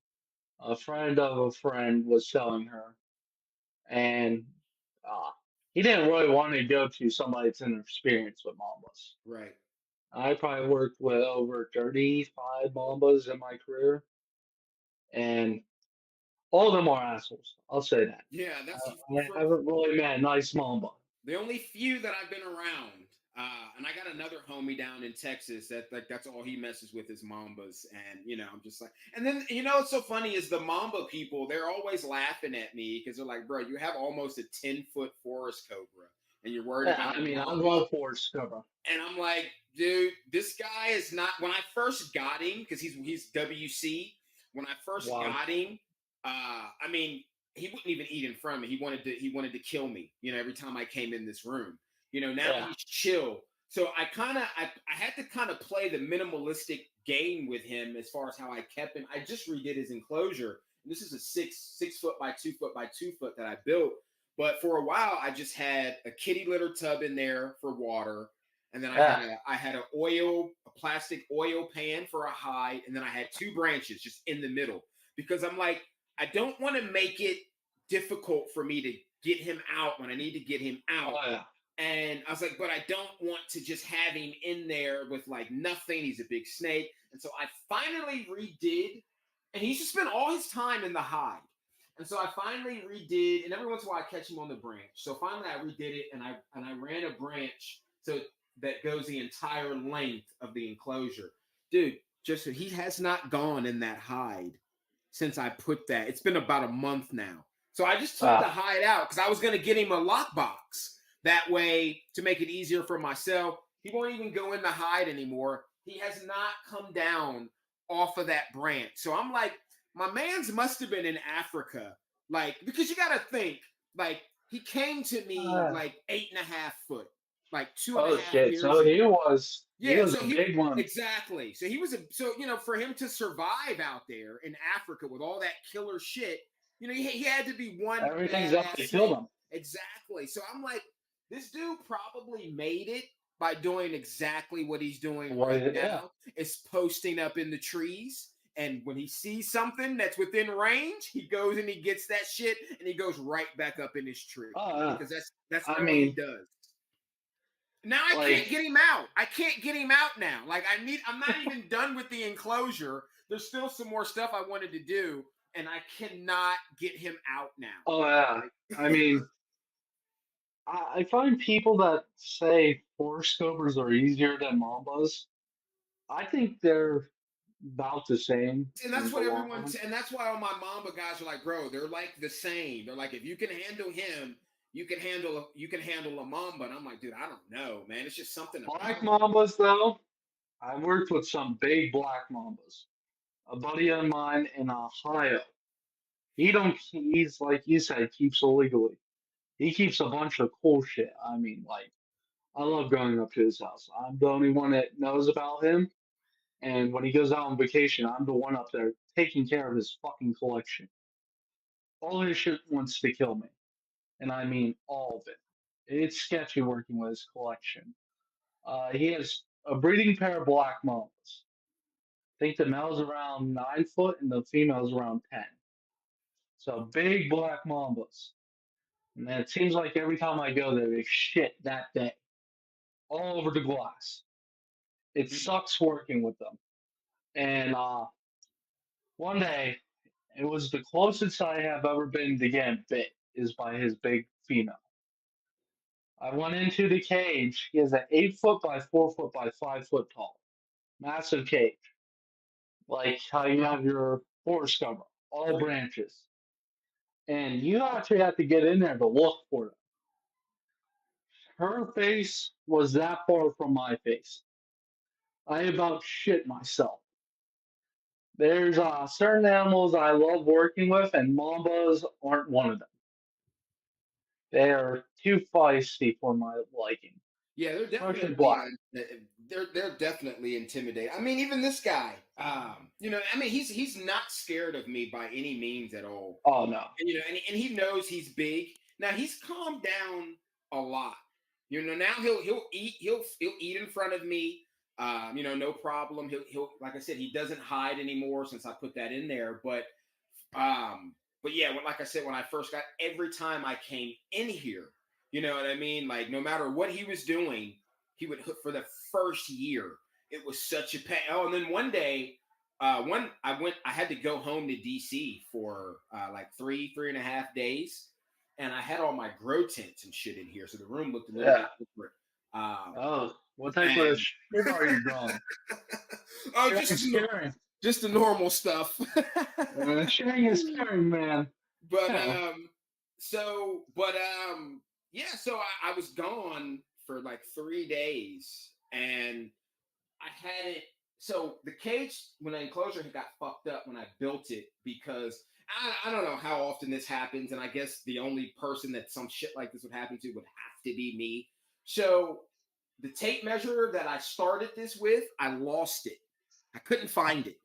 Speaker 3: A friend of a friend was selling her, and uh, he didn't really want to go to somebody that's inexperienced with mambas.
Speaker 2: Right.
Speaker 3: I probably worked with over 35 mambas in my career, and all of them are assholes. I'll say that.
Speaker 2: Yeah, that's
Speaker 3: I haven't really met a nice mamba.
Speaker 2: the only few that I've been around. And I got another homie down in Texas that's all he messes with is mambas, and I'm just like, and then what's so funny is the mamba people. They're always laughing at me because they're like, bro, you have almost a 10-foot forest cobra, and you're worried
Speaker 3: Yeah,
Speaker 2: about
Speaker 3: I
Speaker 2: a
Speaker 3: mean, I
Speaker 2: mamba.
Speaker 3: love forest cover.
Speaker 2: And I'm like, dude, this guy is not. When I first got him, because he's WC. When I first
Speaker 3: Wow.
Speaker 2: got him, I mean, he wouldn't even eat in front of me. He wanted to kill me. Every time I came in this room. Now
Speaker 3: Yeah.
Speaker 2: he's chill. So I had to kind of play the minimalistic game with him as far as how I kept him. I just redid his enclosure. And this is a 6 foot by 2 foot by 2 foot that I built. But for a while, I just had a kitty litter tub in there for water, and then
Speaker 3: Yeah.
Speaker 2: I had a plastic oil pan for a hide, and then I had two branches just in the middle because I'm like, I don't want to make it difficult for me to get him out when I need to get him
Speaker 3: Oh
Speaker 2: out.
Speaker 3: yeah.
Speaker 2: And I was like, but I don't want to just have him in there with like nothing. He's a big snake. And so I finally redid, and he used to spend all his time in the hide. And so I finally redid, and every once in a while I catch him on the branch. So finally I redid it, and I ran a branch so that goes the entire length of the enclosure. Dude, just he has not gone in that hide since I put that. It's been about a month now. So I just took the
Speaker 3: Ah.
Speaker 2: hide out because I was going to get him a lockbox. That way, to make it easier for myself, he won't even go in the hide anymore. He has not come down off of that branch. So I'm like, my man's must have been in Africa. Like, because you got to think, like, he came to me like 8.5 foot, like two and a
Speaker 3: Oh
Speaker 2: half
Speaker 3: shit.
Speaker 2: years
Speaker 3: So
Speaker 2: ago.
Speaker 3: he was He
Speaker 2: Yeah,
Speaker 3: was
Speaker 2: so
Speaker 3: a
Speaker 2: he
Speaker 3: big one.
Speaker 2: exactly. So he was for him to survive out there in Africa with all that killer shit, he had to be one
Speaker 3: Everything's up
Speaker 2: badass
Speaker 3: to kill
Speaker 2: snake.
Speaker 3: them.
Speaker 2: Exactly. So I'm like, this dude probably made it by doing exactly what he's doing
Speaker 3: Why?
Speaker 2: right
Speaker 3: Yeah.
Speaker 2: now. Is posting up in the trees. And when he sees something that's within range, he goes and he gets that shit and he goes right back up in his tree.
Speaker 3: Oh, yeah.
Speaker 2: Because that's
Speaker 3: I
Speaker 2: all he
Speaker 3: mean,
Speaker 2: does. Now I
Speaker 3: like,
Speaker 2: can't get him out. I can't get him out now. Like I'm not even done with the enclosure. There's still some more stuff I wanted to do, and I cannot get him out now.
Speaker 3: oh yeah. I mean, I find people that say forest cobras are easier than mambas. I think they're about the same
Speaker 2: And
Speaker 3: in
Speaker 2: that's
Speaker 3: the
Speaker 2: what
Speaker 3: long run.
Speaker 2: and that's why all my Mamba guys are like, bro, they're like the same. They're like, if you can handle him, you can handle a Mamba. And I'm like, dude, I don't know, man. It's just something
Speaker 3: Black
Speaker 2: about
Speaker 3: mambas, though, I worked with some big black mambas. A buddy of mine in Ohio, he's like you said, keeps illegally. He keeps a bunch of cool shit. I mean, like, I love going up to his house. I'm the only one that knows about him. And when he goes out on vacation, I'm the one up there taking care of his fucking collection. All his shit wants to kill me. And I mean all of it. It's sketchy working with his collection. He has a breeding pair of black mambas. I think the male's around 9 foot and the female's around 10. So big black mambas. And it seems like every time I go there, they shit that day. All over the glass. It
Speaker 2: it.
Speaker 3: sucks working with them. And one day, it was the closest I have ever been to getting bit is by his big female. I went into the cage. He has an 8 foot by 4 foot by 5 foot tall, massive cage, like how you have your forest cover, all
Speaker 2: Right.
Speaker 3: branches, and you actually have to get in there to look for them. Her face was that far from my face. I about shit myself. There's certain animals I love working with, and mambas aren't one of them. They are too feisty for my liking,
Speaker 2: Yeah, they're
Speaker 3: especially
Speaker 2: definitely
Speaker 3: black.
Speaker 2: they're definitely intimidating. I mean, even this guy, I mean, he's not scared of me by any means at all.
Speaker 3: Oh no.
Speaker 2: And and he knows he's big. Now he's calmed down a lot. Now he'll eat in front of me. No problem. He'll like I said, he doesn't hide anymore since I put that in there. But yeah, like I said, when I first got, every time I came in here, you know what I mean? Like no matter what he was doing, he would for the first year. It was such a pain. Oh, and then one day, I had to go home to DC for like 3.5 days, and I had all my grow tents and shit in here, so the room looked a little bit
Speaker 3: Yeah.
Speaker 2: different. Um,
Speaker 3: Oh, what type of
Speaker 2: and
Speaker 3: shit are you growing?
Speaker 2: oh,
Speaker 3: Sharing is caring.
Speaker 2: just the normal stuff.
Speaker 3: Sharing is caring, man.
Speaker 2: But
Speaker 3: Yeah.
Speaker 2: yeah, so I was gone for like 3 days, and I had it. So the cage, when the enclosure had got fucked up when I built it, because I don't know how often this happens, and I guess the only person that some shit like this would happen to would have to be me. So the tape measure that I started this with, I lost it. I couldn't find it.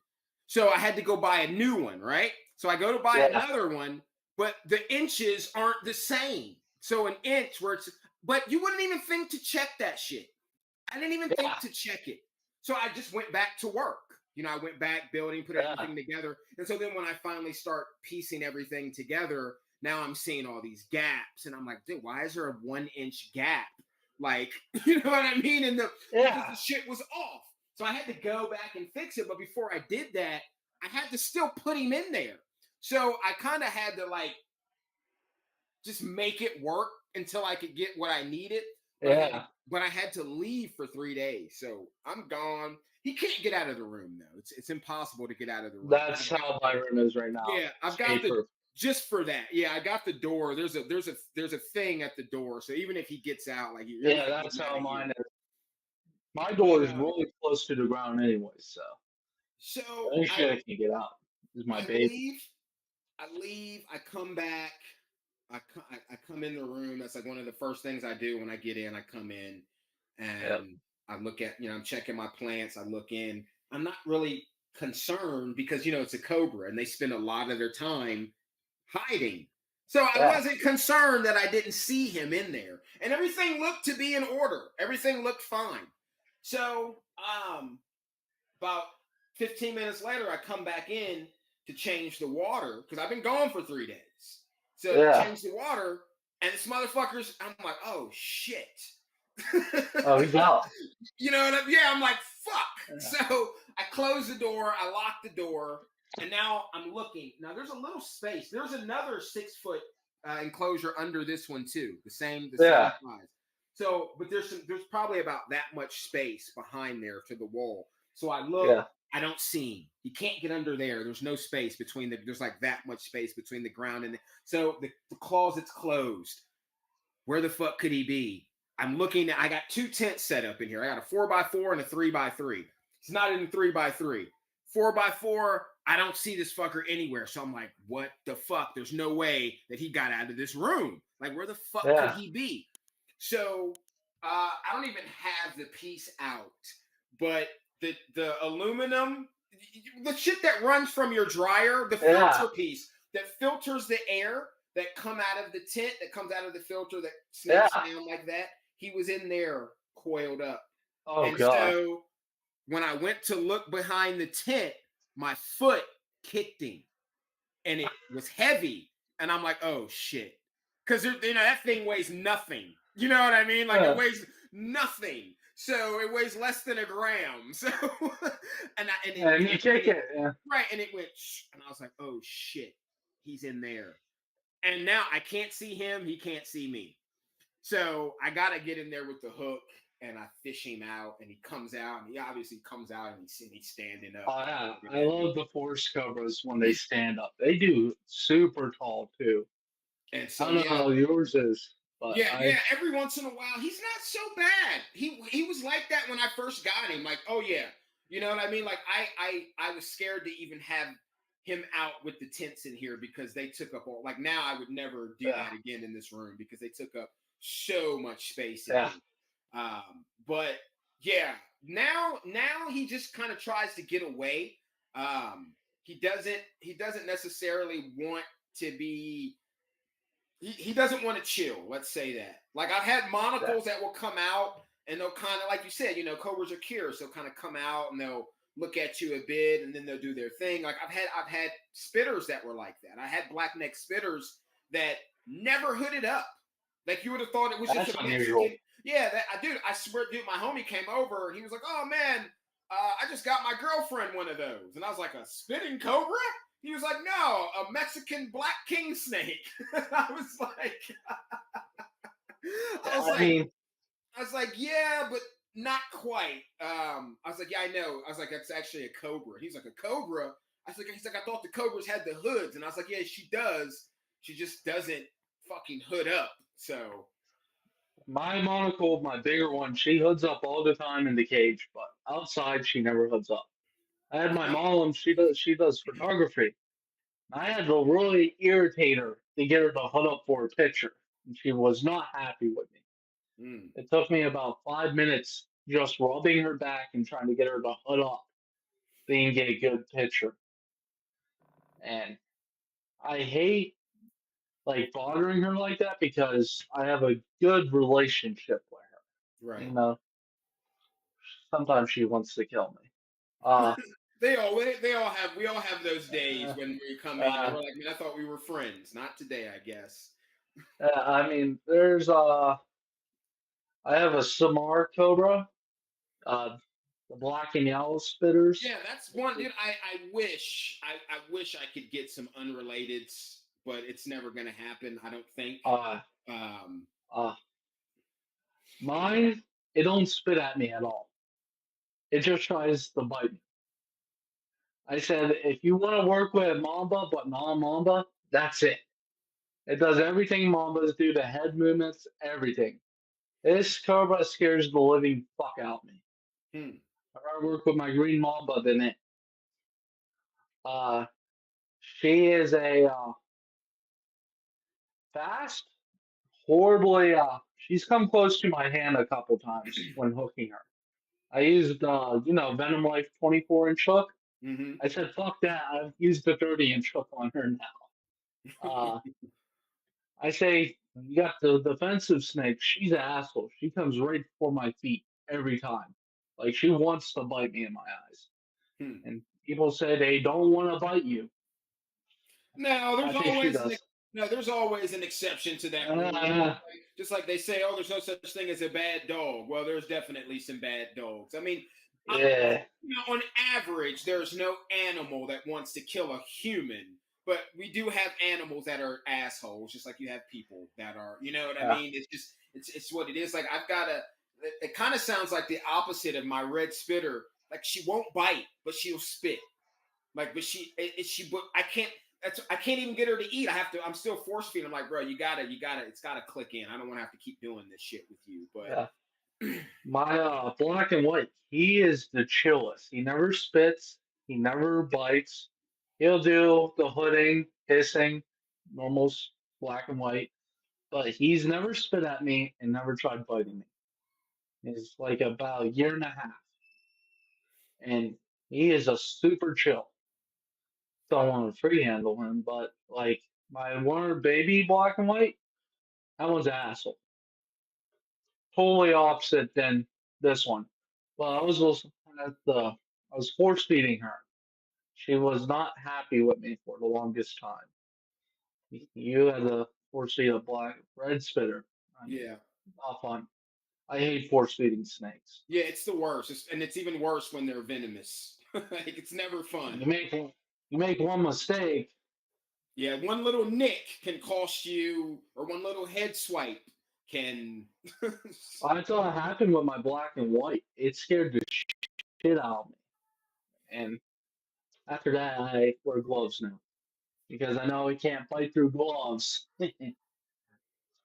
Speaker 2: So I had to go buy a new one, right? So I go to buy
Speaker 3: Yeah.
Speaker 2: another one, but the inches aren't the same. So an inch where but you wouldn't even think to check that shit. I didn't even think
Speaker 3: Yeah.
Speaker 2: to check it. So I just went back to work. I went back building, put
Speaker 3: Yeah.
Speaker 2: everything together. And so then when I finally start piecing everything together, now I'm seeing all these gaps. And I'm like, dude, why is there a 1 inch gap? Like, you know what I mean? Because the
Speaker 3: Yeah.
Speaker 2: shit was off. So I had to go back and fix it. But before I did that, I had to still put him in there. So I kind of had to like just make it work until I could get what I needed.
Speaker 3: Yeah.
Speaker 2: But I had to leave for 3 days. So I'm gone. He can't get out of the room though. It's impossible to get out of the room.
Speaker 3: That's how my room is right now.
Speaker 2: Yeah, I've got
Speaker 3: Safer.
Speaker 2: just for that. Yeah, I got the door. There's a thing at the door. So even if he gets out, like you're
Speaker 3: Yeah,
Speaker 2: not
Speaker 3: that's
Speaker 2: getting out
Speaker 3: how
Speaker 2: of here.
Speaker 3: mine is. My
Speaker 2: But
Speaker 3: door is really close to the ground anyway, so
Speaker 2: so
Speaker 3: any shit I can get out is my
Speaker 2: I
Speaker 3: baby.
Speaker 2: leave, I come back, I come in the room. That's like one of the first things I do when I get in. I come in,
Speaker 3: Yep.
Speaker 2: and I look at, I'm checking my plants. I look in. I'm not really concerned because, it's a cobra and they spend a lot of their time hiding. So I
Speaker 3: Yeah.
Speaker 2: wasn't concerned that I didn't see him in there. And everything looked to be in order. Everything looked fine. So about 15 minutes later, I come back in to change the water because I've been gone for 3 days. So to
Speaker 3: Yeah.
Speaker 2: change the water, and this motherfucker's, I'm like, oh shit.
Speaker 3: Oh, he's out.
Speaker 2: You know what I mean? Yeah, I'm like, fuck.
Speaker 3: Yeah.
Speaker 2: So I close the door, I lock the door, and now I'm looking. Now there's a little space. There's another 6-foot enclosure under this one too, the same
Speaker 3: Yeah.
Speaker 2: size. So, but there's probably about that much space behind there to the wall. So I look,
Speaker 3: Yeah.
Speaker 2: I don't see him. He can't get under there. There's no space between there's like that much space between the ground and so the closet's closed. Where the fuck could he be? I'm looking I got 2 tents set up in here. I got a 4x4 and a 3x3. It's not in 3x3. 4x4, I don't see this fucker anywhere. So I'm like, what the fuck? There's no way that he got out of this room. Like, where the fuck could he be? So I don't even have the piece out, but the aluminum, the shit that runs from your dryer, the filter piece that filters the air that come out of the tent, that comes out of the filter that snakes down like that. He was in there coiled up.
Speaker 3: Oh,
Speaker 2: and
Speaker 3: God.
Speaker 2: So when I went to look behind the tent, my foot kicked him and it was heavy. And I'm like, oh shit. Because that thing weighs nothing. You know what I mean? Like it weighs nothing. So it weighs less than a gram. So and
Speaker 3: you take it. Yeah.
Speaker 2: Right. And it went and I was like, oh shit, he's in there. And now I can't see him, he can't see me. So I gotta get in there with the hook and I fish him out and he comes out and he obviously comes out and he's standing up.
Speaker 3: Oh, yeah. I love the forest cobras when they stand up. They do super tall too.
Speaker 2: And so
Speaker 3: I don't know how yours is. But
Speaker 2: yeah, every once in a while, he's not so bad. He was like that when I first got him. Like, oh yeah. You know what I mean? Like I was scared to even have him out with the tents in here because they took up all now I would never do that again in this room because they took up so much space in here. But yeah, now he just kind of tries to get away. He doesn't necessarily want to be he doesn't want to chill, let's say that. Like I've had monocles that will come out and they'll kind of, like you said, cobras are curious. They'll kind of come out and they'll look at you a bit and then they'll do their thing. Like I've had spitters that were like that. I had blackneck spitters that never hooded up. Like you would have thought it was just a Mexican. Yeah, I swear, dude, my homie came over and he was like, oh man, I just got my girlfriend one of those. And I was like, a spitting cobra? He was like, no, a Mexican black king snake. I was like, I was like, yeah, but not quite. I was like, yeah, I know. I was like, that's actually a cobra. He's like, a cobra? He's like, I thought the cobras had the hoods. And I was like, yeah, she does. She just doesn't fucking hood up. So
Speaker 3: my monocle, my bigger one, she hoods up all the time in the cage, but outside she never hoods up. I had my mom, she does photography. I had to really irritate her to get her to hood up for a picture. And she was not happy with me. It took me about 5 minutes just rubbing her back and trying to get her to hood up so you can get a good picture. And I hate bothering her like that because I have a good relationship with her.
Speaker 2: Right.
Speaker 3: Sometimes she wants to kill me.
Speaker 2: we all have those days when we come in and we're like, man, I thought we were friends. Not today, I guess.
Speaker 3: I mean, there's I have a Samar Cobra, the black and yellow spitters.
Speaker 2: Yeah, that's one, dude. I wish I could get some unrelated, but it's never gonna happen. I don't think.
Speaker 3: Mine, it don't spit at me at all. It just tries to bite me. I said, if you want to work with Mamba but non-Mamba, that's it. It does everything Mambas do, the head movements, everything. This Cobra scares the living fuck out of me. If I work with my green Mamba, then it. She is a fast, horribly. She's come close to my hand a couple times when hooking her. I used Venom Life 24-inch hook.
Speaker 2: Mm-hmm.
Speaker 3: I said fuck that. I've used the 30-inch hook on her now. Uh, I say you got the defensive snake. She's an asshole. She comes right for my feet every time. Like she wants to bite me in my eyes.
Speaker 2: Hmm.
Speaker 3: And people say they don't want to bite you.
Speaker 2: No,
Speaker 3: I
Speaker 2: there's
Speaker 3: think she
Speaker 2: always
Speaker 3: does.
Speaker 2: there's always an exception to that rule.
Speaker 3: Uh,
Speaker 2: Just like they say, oh, there's no such thing as a bad dog. Well, there's definitely some bad dogs. I mean,
Speaker 3: yeah,
Speaker 2: on average, there's no animal that wants to kill a human, but we do have animals that are assholes, just like you have people that are. You know what I
Speaker 3: yeah,
Speaker 2: mean? It's just it's what it is. Like I've got a. It kind of sounds like the opposite of my red spitter. Like she won't bite, but she'll spit. Like, but but I can't. I can't even get her to eat. I have to. I'm still force feeding. I'm like, bro, you gotta. It's gotta click in. I don't want to have to keep doing this shit with you. But
Speaker 3: yeah. My black and white, he is the chillest. He never spits. He never bites. He'll do the hooding, hissing, normal black and white. But he's never spit at me and never tried biting me. He's like about a year and a half, and he is a super chill. Don't want to free handle him, but like my Warner baby black and white, that one's an asshole. Totally opposite than this one. Well, I was force feeding her. She was not happy with me for the longest time. You had to force feed a black red spitter. I mean,
Speaker 2: yeah,
Speaker 3: not fun. I hate force feeding snakes.
Speaker 2: yeah, it's the worst, and it's even worse when they're venomous. Like it's never fun.
Speaker 3: You make one mistake.
Speaker 2: Yeah, one little nick can cost you, or one little head swipe can.
Speaker 3: I saw it happen with my black and white. It scared the shit out of me. And after that, I wear gloves now because I know he can't fight through gloves.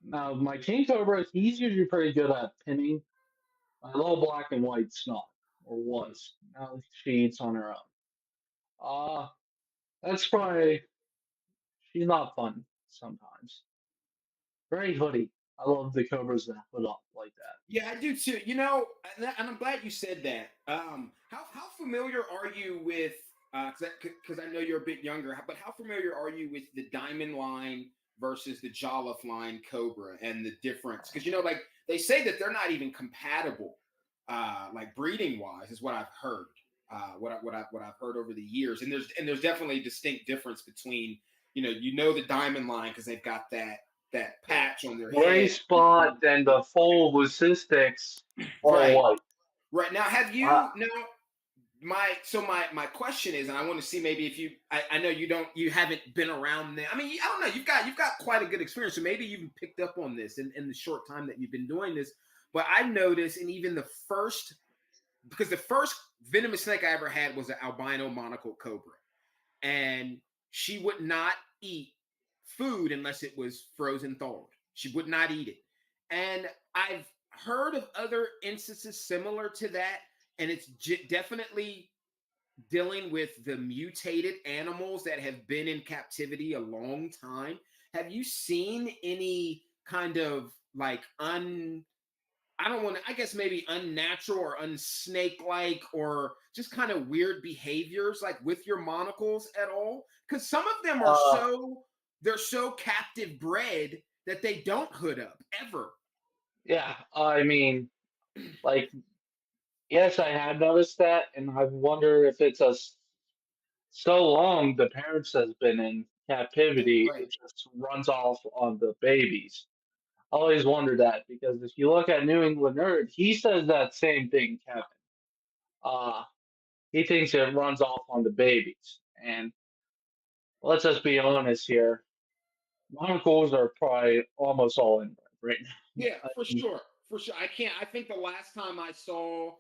Speaker 3: Now, my King Cobra, he's usually pretty good at pinning. My little black and white's not, or was. Now she eats on her own. Uh, that's probably, she's not fun sometimes. Very hoodie. I love the Cobras that hood up like that.
Speaker 2: Yeah, I do too. And I'm glad you said that. How familiar are you with? Because I know you're a bit younger, but how familiar are you with the Diamond line versus the Jolliffe line Cobra and the difference? Because like they say that they're not even compatible, like breeding wise, is what I've heard. What I've heard over the years, and there's definitely a distinct difference between the Diamond line because they've got that patch on their
Speaker 3: Gray
Speaker 2: head.
Speaker 3: spot and the full leucisticus all
Speaker 2: Right.
Speaker 3: white.
Speaker 2: Right. Now
Speaker 3: Uh,
Speaker 2: my question is, and I want to see maybe if I know you haven't been around there. I mean, I don't know, you've got quite a good experience. So maybe you've picked up on this in the short time that you've been doing this. But I noticed in even because the first venomous snake I ever had was an albino monocle cobra. And she would not eat food unless it was frozen thawed. She would not eat it. And I've heard of other instances similar to that, and it's definitely dealing with the mutated animals that have been in captivity a long time. Have you seen any kind of like I don't want to, I guess maybe unnatural or unsnake like or just kind of weird behaviors like with your monocles at all? Because some of them are
Speaker 3: uh,
Speaker 2: they're so captive bred that they don't hood up ever.
Speaker 3: yeah, I mean, like, yes, I have noticed that, and I wonder if it's so long the parents has been in captivity,
Speaker 2: Right.
Speaker 3: it just runs off on the babies. I always wonder that because if you look at New England Nerd, he says that same thing, Kevin. Uh, he thinks it runs off on the babies. And let's just be honest here. Monocles are probably almost all inbred right now.
Speaker 2: Yeah,
Speaker 3: I
Speaker 2: for
Speaker 3: mean,
Speaker 2: sure. For sure. I think the last time I saw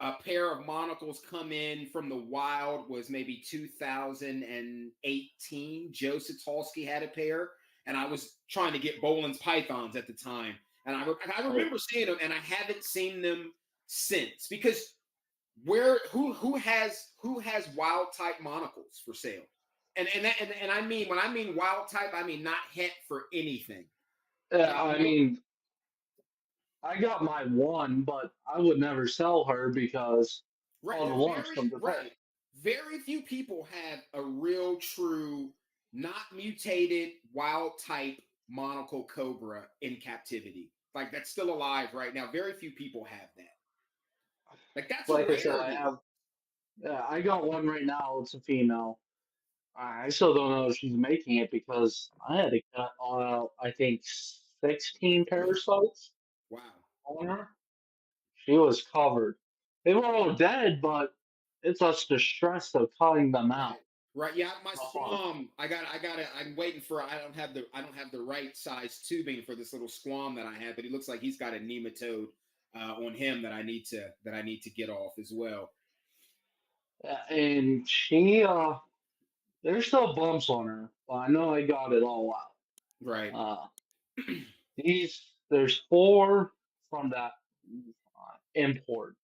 Speaker 2: a pair of monocles come in from the wild was maybe 2018. Joe Satulski had a pair, and I was trying to get Boland's pythons at the time. And I
Speaker 3: oh,
Speaker 2: remember seeing them, and I haven't seen them since because who has wild type monocles for sale? And I mean when I mean wild type, I mean not het for anything.
Speaker 3: yeah,
Speaker 2: Like
Speaker 3: I mean, I got my one, but I would never sell her because
Speaker 2: Right.
Speaker 3: all the
Speaker 2: There's
Speaker 3: lumps
Speaker 2: very
Speaker 3: come to pay.
Speaker 2: right. Very few people have a real, true, not mutated, wild type monocle cobra in captivity. Like that's still alive right now. Very few people have that. Like that's a
Speaker 3: Like I said, I
Speaker 2: rarity.
Speaker 3: have. Yeah, I got one right now. It's a female. I still don't know if she's making it because I had to cut out, I think, 16 parasites
Speaker 2: Wow.
Speaker 3: on her. She was covered. They were all dead, but it's just the stress of cutting them out.
Speaker 2: Right. Right. Yeah, my
Speaker 3: Uh,
Speaker 2: squam. I'm waiting for I don't have the right size tubing for this little squam that I have, but he looks like he's got a nematode on him that I need to get off as well.
Speaker 3: and there's still bumps on her, but I know I got it all out.
Speaker 2: Right.
Speaker 3: Uh, there's four from that import.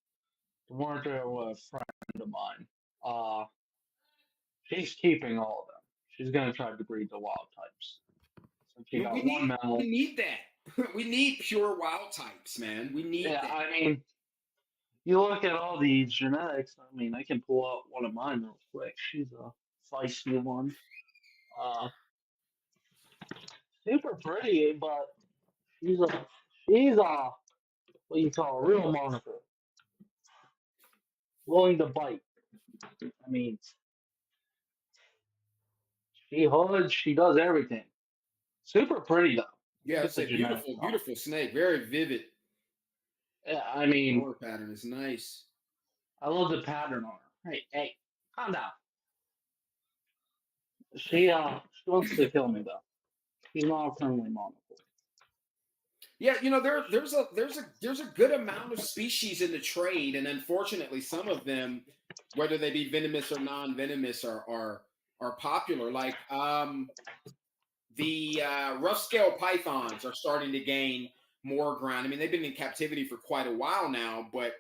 Speaker 3: The one there with a friend of mine. Uh, she's keeping all of them. She's gonna try to breed the wild types. So she
Speaker 2: We
Speaker 3: got one
Speaker 2: need we
Speaker 3: male.
Speaker 2: need that. We need pure wild types, man. We need
Speaker 3: Yeah,
Speaker 2: that.
Speaker 3: I mean, you look at all these genetics. I mean, I can pull out one of mine real quick. She's a feisty one. Uh, super pretty, but she's a what you call a real monitor, willing to bite. I mean, she hoods, she does everything. Super pretty though.
Speaker 2: Yeah,
Speaker 3: Get
Speaker 2: it's
Speaker 3: the
Speaker 2: a
Speaker 3: genetics
Speaker 2: beautiful,
Speaker 3: on.
Speaker 2: beautiful snake. Very vivid
Speaker 3: Yeah, I mean,
Speaker 2: color pattern. It's nice.
Speaker 3: I love the pattern on her. Hey, hey, calm down. She wants to kill me though. She's not a friendly monocle.
Speaker 2: Yeah, there's a good amount of species in the trade, and unfortunately, some of them, whether they be venomous or non-venomous, are popular. Like the rough scale pythons are starting to gain more ground. I mean, they've been in captivity for quite a while now, but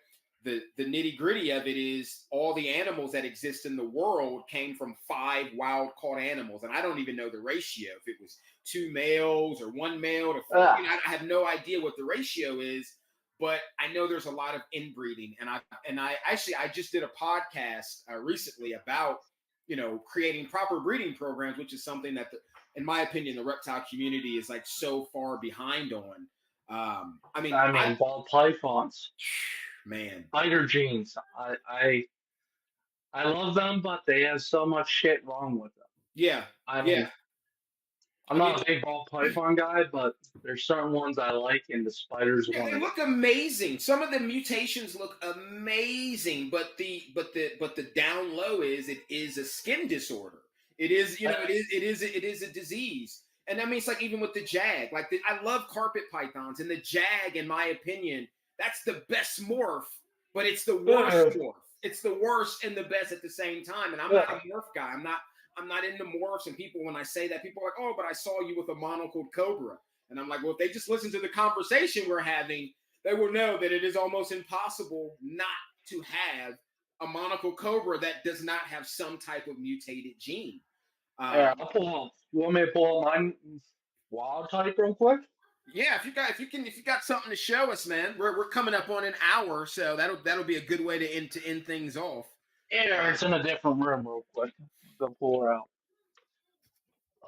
Speaker 2: the nitty gritty of it is all the animals that exist in the world came from 5 wild caught animals, and I don't even know the ratio if it was 2 males or 1 male to 4.
Speaker 3: Ah,
Speaker 2: I have no idea what the ratio is, but I know there's a lot of inbreeding, and I just did a podcast recently about creating proper breeding programs, which is something that in my opinion, the reptile community is like so far behind on. I mean,
Speaker 3: I mean, ball pythons,
Speaker 2: man,
Speaker 3: spider genes. I love them, but they have so much shit wrong with them.
Speaker 2: yeah,
Speaker 3: I
Speaker 2: yeah.
Speaker 3: mean, I'm
Speaker 2: I mean,
Speaker 3: not a big ball python guy, but there's certain ones I like, and the spider's
Speaker 2: yeah,
Speaker 3: one
Speaker 2: they
Speaker 3: of them.
Speaker 2: look amazing. Some of the mutations look amazing, but the down low is it is a skin disorder. It is, it is a disease. And I mean, it's like even with the jag. Like I love carpet pythons, and the jag, in my opinion, that's the best morph, but it's the worst
Speaker 3: Yeah,
Speaker 2: morph. It's the worst and the best at the same time. And I'm not a
Speaker 3: yeah.
Speaker 2: morph guy. I'm not into morphs. And people, when I say that, people are like, "Oh, but I saw you with a monocled cobra." And I'm like, well, if they just listen to the conversation we're having, they will know that it is almost impossible not to have a monocle cobra that does not have some type of mutated gene.
Speaker 3: Yeah,
Speaker 2: Um,
Speaker 3: I'll pull up. You want me to pull up mine wild type real quick?
Speaker 2: yeah, if you got something to show us, man, we're coming up on an hour, so that'll be a good way to end things off.
Speaker 3: Yeah,
Speaker 2: Uh,
Speaker 3: it's in a different room real quick. Go pull her out.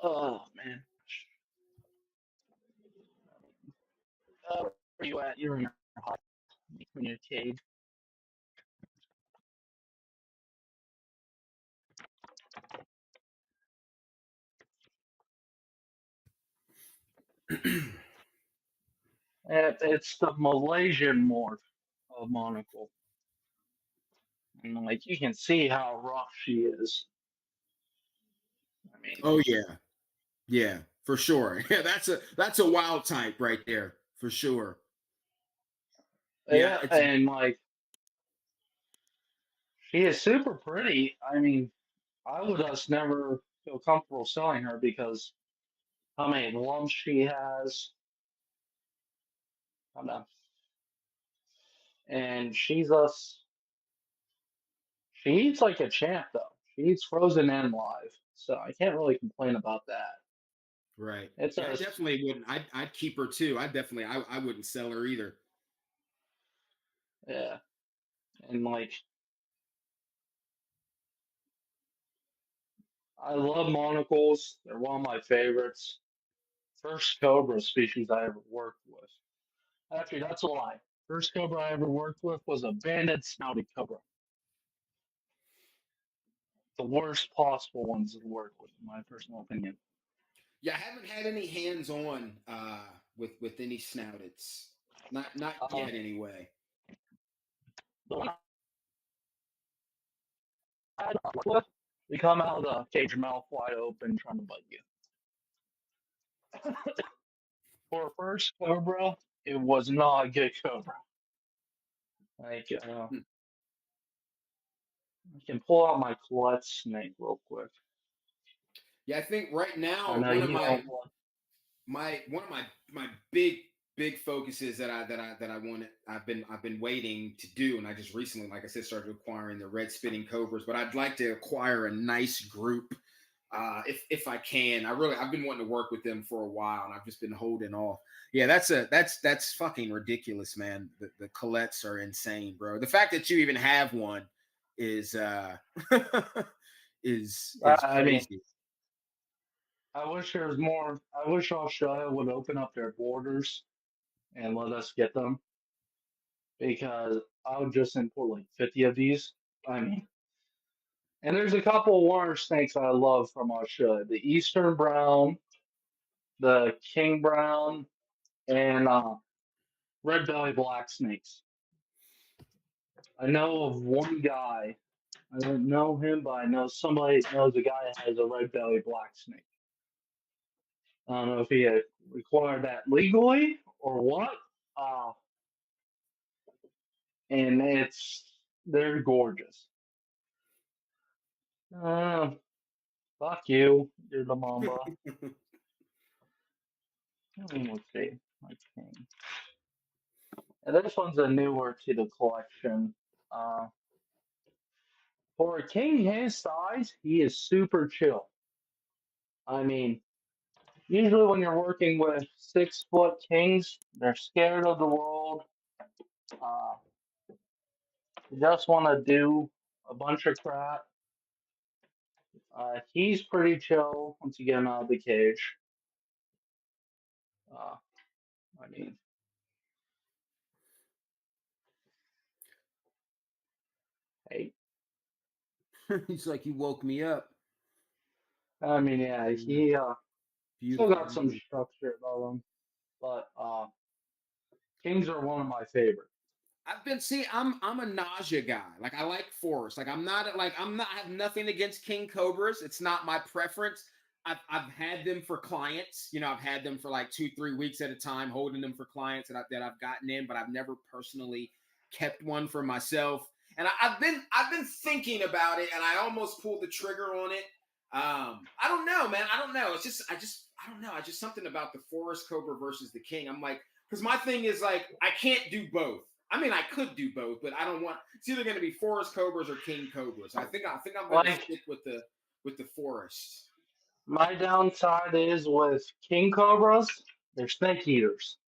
Speaker 3: Oh man. Where you at? You're in your hot. You're in your cage. It's the Malaysian morph of monocle. And like you can see how rough she is. I mean,
Speaker 2: oh yeah, yeah, for sure. Yeah, that's a wild type right there for sure. Yeah,
Speaker 3: yeah,
Speaker 2: it's
Speaker 3: and like she is super pretty. I mean, I would just never feel comfortable selling her because how many lumps she has. I don't know. And she eats like a champ though. She eats frozen and live. So I can't really complain about that.
Speaker 2: right.
Speaker 3: It's
Speaker 2: Yeah, I
Speaker 3: a
Speaker 2: definitely wouldn't. I'd keep her too. I wouldn't sell her either.
Speaker 3: Yeah, and like I love monocles. They're one of my favorites. First cobra species I ever worked with. Actually, that's a lie. First cobra I ever worked with was a banded snouted cobra. The worst possible ones to work with, in my personal opinion.
Speaker 2: Yeah, I haven't had any hands on with any snouteds. Not
Speaker 3: Uh,
Speaker 2: yet anyway.
Speaker 3: the one I had with, they come out of the cage mouth wide open trying to bite you. For a first cobra, it was not a good cobra. Like,
Speaker 2: Hmm.
Speaker 3: I can pull out my Colette snake real quick.
Speaker 2: Yeah, I think right
Speaker 3: I
Speaker 2: now
Speaker 3: know you don't want.
Speaker 2: one of my big focuses that I want I've been waiting to do, and I just recently, like I said, started acquiring the red spinning cobras, but I'd like to acquire a nice group, if I can. I've been wanting to work with them for a while, and I've just been holding off. Yeah, that's fucking ridiculous, man. The Colettes are insane, bro. The fact that you even have one is is
Speaker 3: I mean,
Speaker 2: crazy.
Speaker 3: I wish there was more. I wish Australia would open up their borders and let us get them because I would just import like 50 of these. I mean, and there's a couple water snakes I love from Australia: the Eastern Brown, the King Brown, and red belly black snakes. I know of one guy. I don't know him, but I know somebody knows a guy that has a red belly black snake. I don't know if he had required that legally or what. Uh, and they're gorgeous. Fuck you, you're the mamba. Let's see. Okay. And this one's a newer to the collection. Uh, for a king his size, he is super chill. I mean, usually when you're working with 6 foot kings, they're scared of the world. Uh, they just want to do a bunch of crap. He's pretty chill once you get him out of the cage. Uh, I mean, hey,
Speaker 2: He's like, you woke me up.
Speaker 3: yeah,
Speaker 2: Mm,
Speaker 3: he still
Speaker 2: beautiful,
Speaker 3: got some
Speaker 2: beautiful.
Speaker 3: structure about him, but kings are one of my favorite.
Speaker 2: I've been see. I'm a nausea guy. Like I like forest. Like I'm not. I have nothing against king cobras. It's not my preference. I've had them for clients. You know, I've had them for like 2-3 weeks at a time, holding them for clients that I've gotten in, but I've never personally kept one for myself. And I've been thinking about it, and I almost pulled the trigger on it. I don't know, man. I don't know. I don't know. I just something about the forest cobra versus the king. I'm like, because my thing is like I can't do both. I mean, I could do both, but I don't want. It's either going to be forest cobras or king cobras. I think I'm going to
Speaker 3: Like
Speaker 2: stick with the forest.
Speaker 3: my downside is with king cobras, they're snake eaters.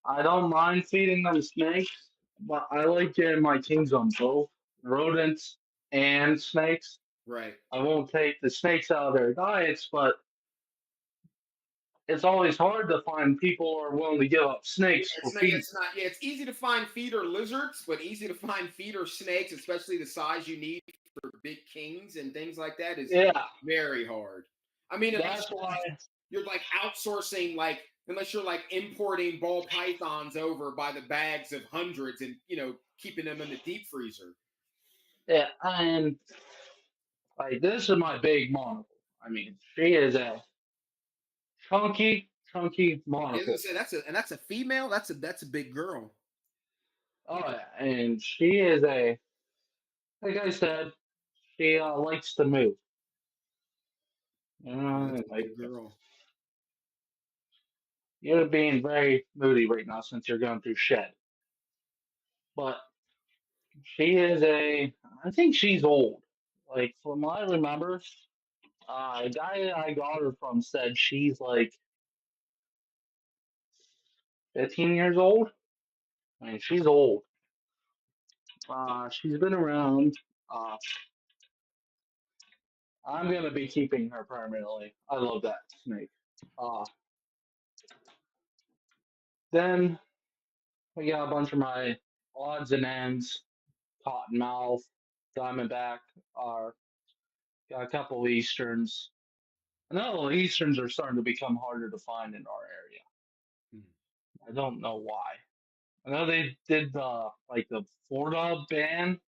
Speaker 3: I don't mind feeding them snakes, but I like getting my kings on both rodents and snakes.
Speaker 2: Right.
Speaker 3: I won't take the snakes out of their diets, but it's always hard to find people who are willing to give up snakes for
Speaker 2: It's not.
Speaker 3: feed.
Speaker 2: It's not. Yeah, it's easy to find feeder lizards, but easy to find feeder snakes, especially the size you need for big kings and things like that, is
Speaker 3: Yeah,
Speaker 2: very hard. I mean, unless
Speaker 3: that's why.
Speaker 2: you're like outsourcing, like unless you're like importing ball pythons over by the bags of hundreds and keeping them in the deep freezer.
Speaker 3: Yeah, and like this is my big monocle. I mean, she is a chunky
Speaker 2: I was gonna
Speaker 3: monocle.
Speaker 2: say that's a female. That's a big girl.
Speaker 3: Oh yeah, and she is like I said, she likes to move.
Speaker 2: Yeah, that's a
Speaker 3: Like
Speaker 2: big girl.
Speaker 3: you're being very moody right now since you're going through shed. But she is I think she's old. Like from what I remember, a guy I got her from said she's like 15 years old. I mean, she's old. She's been around. Uh, I'm gonna be keeping her permanently. I love that snake. Uh, then we got a bunch of my odds and ends, cottonmouth, diamondback, got a couple easterns. I know easterns are starting to become harder to find in our area.
Speaker 2: Hmm.
Speaker 3: I don't know why. I know they did the Florida ban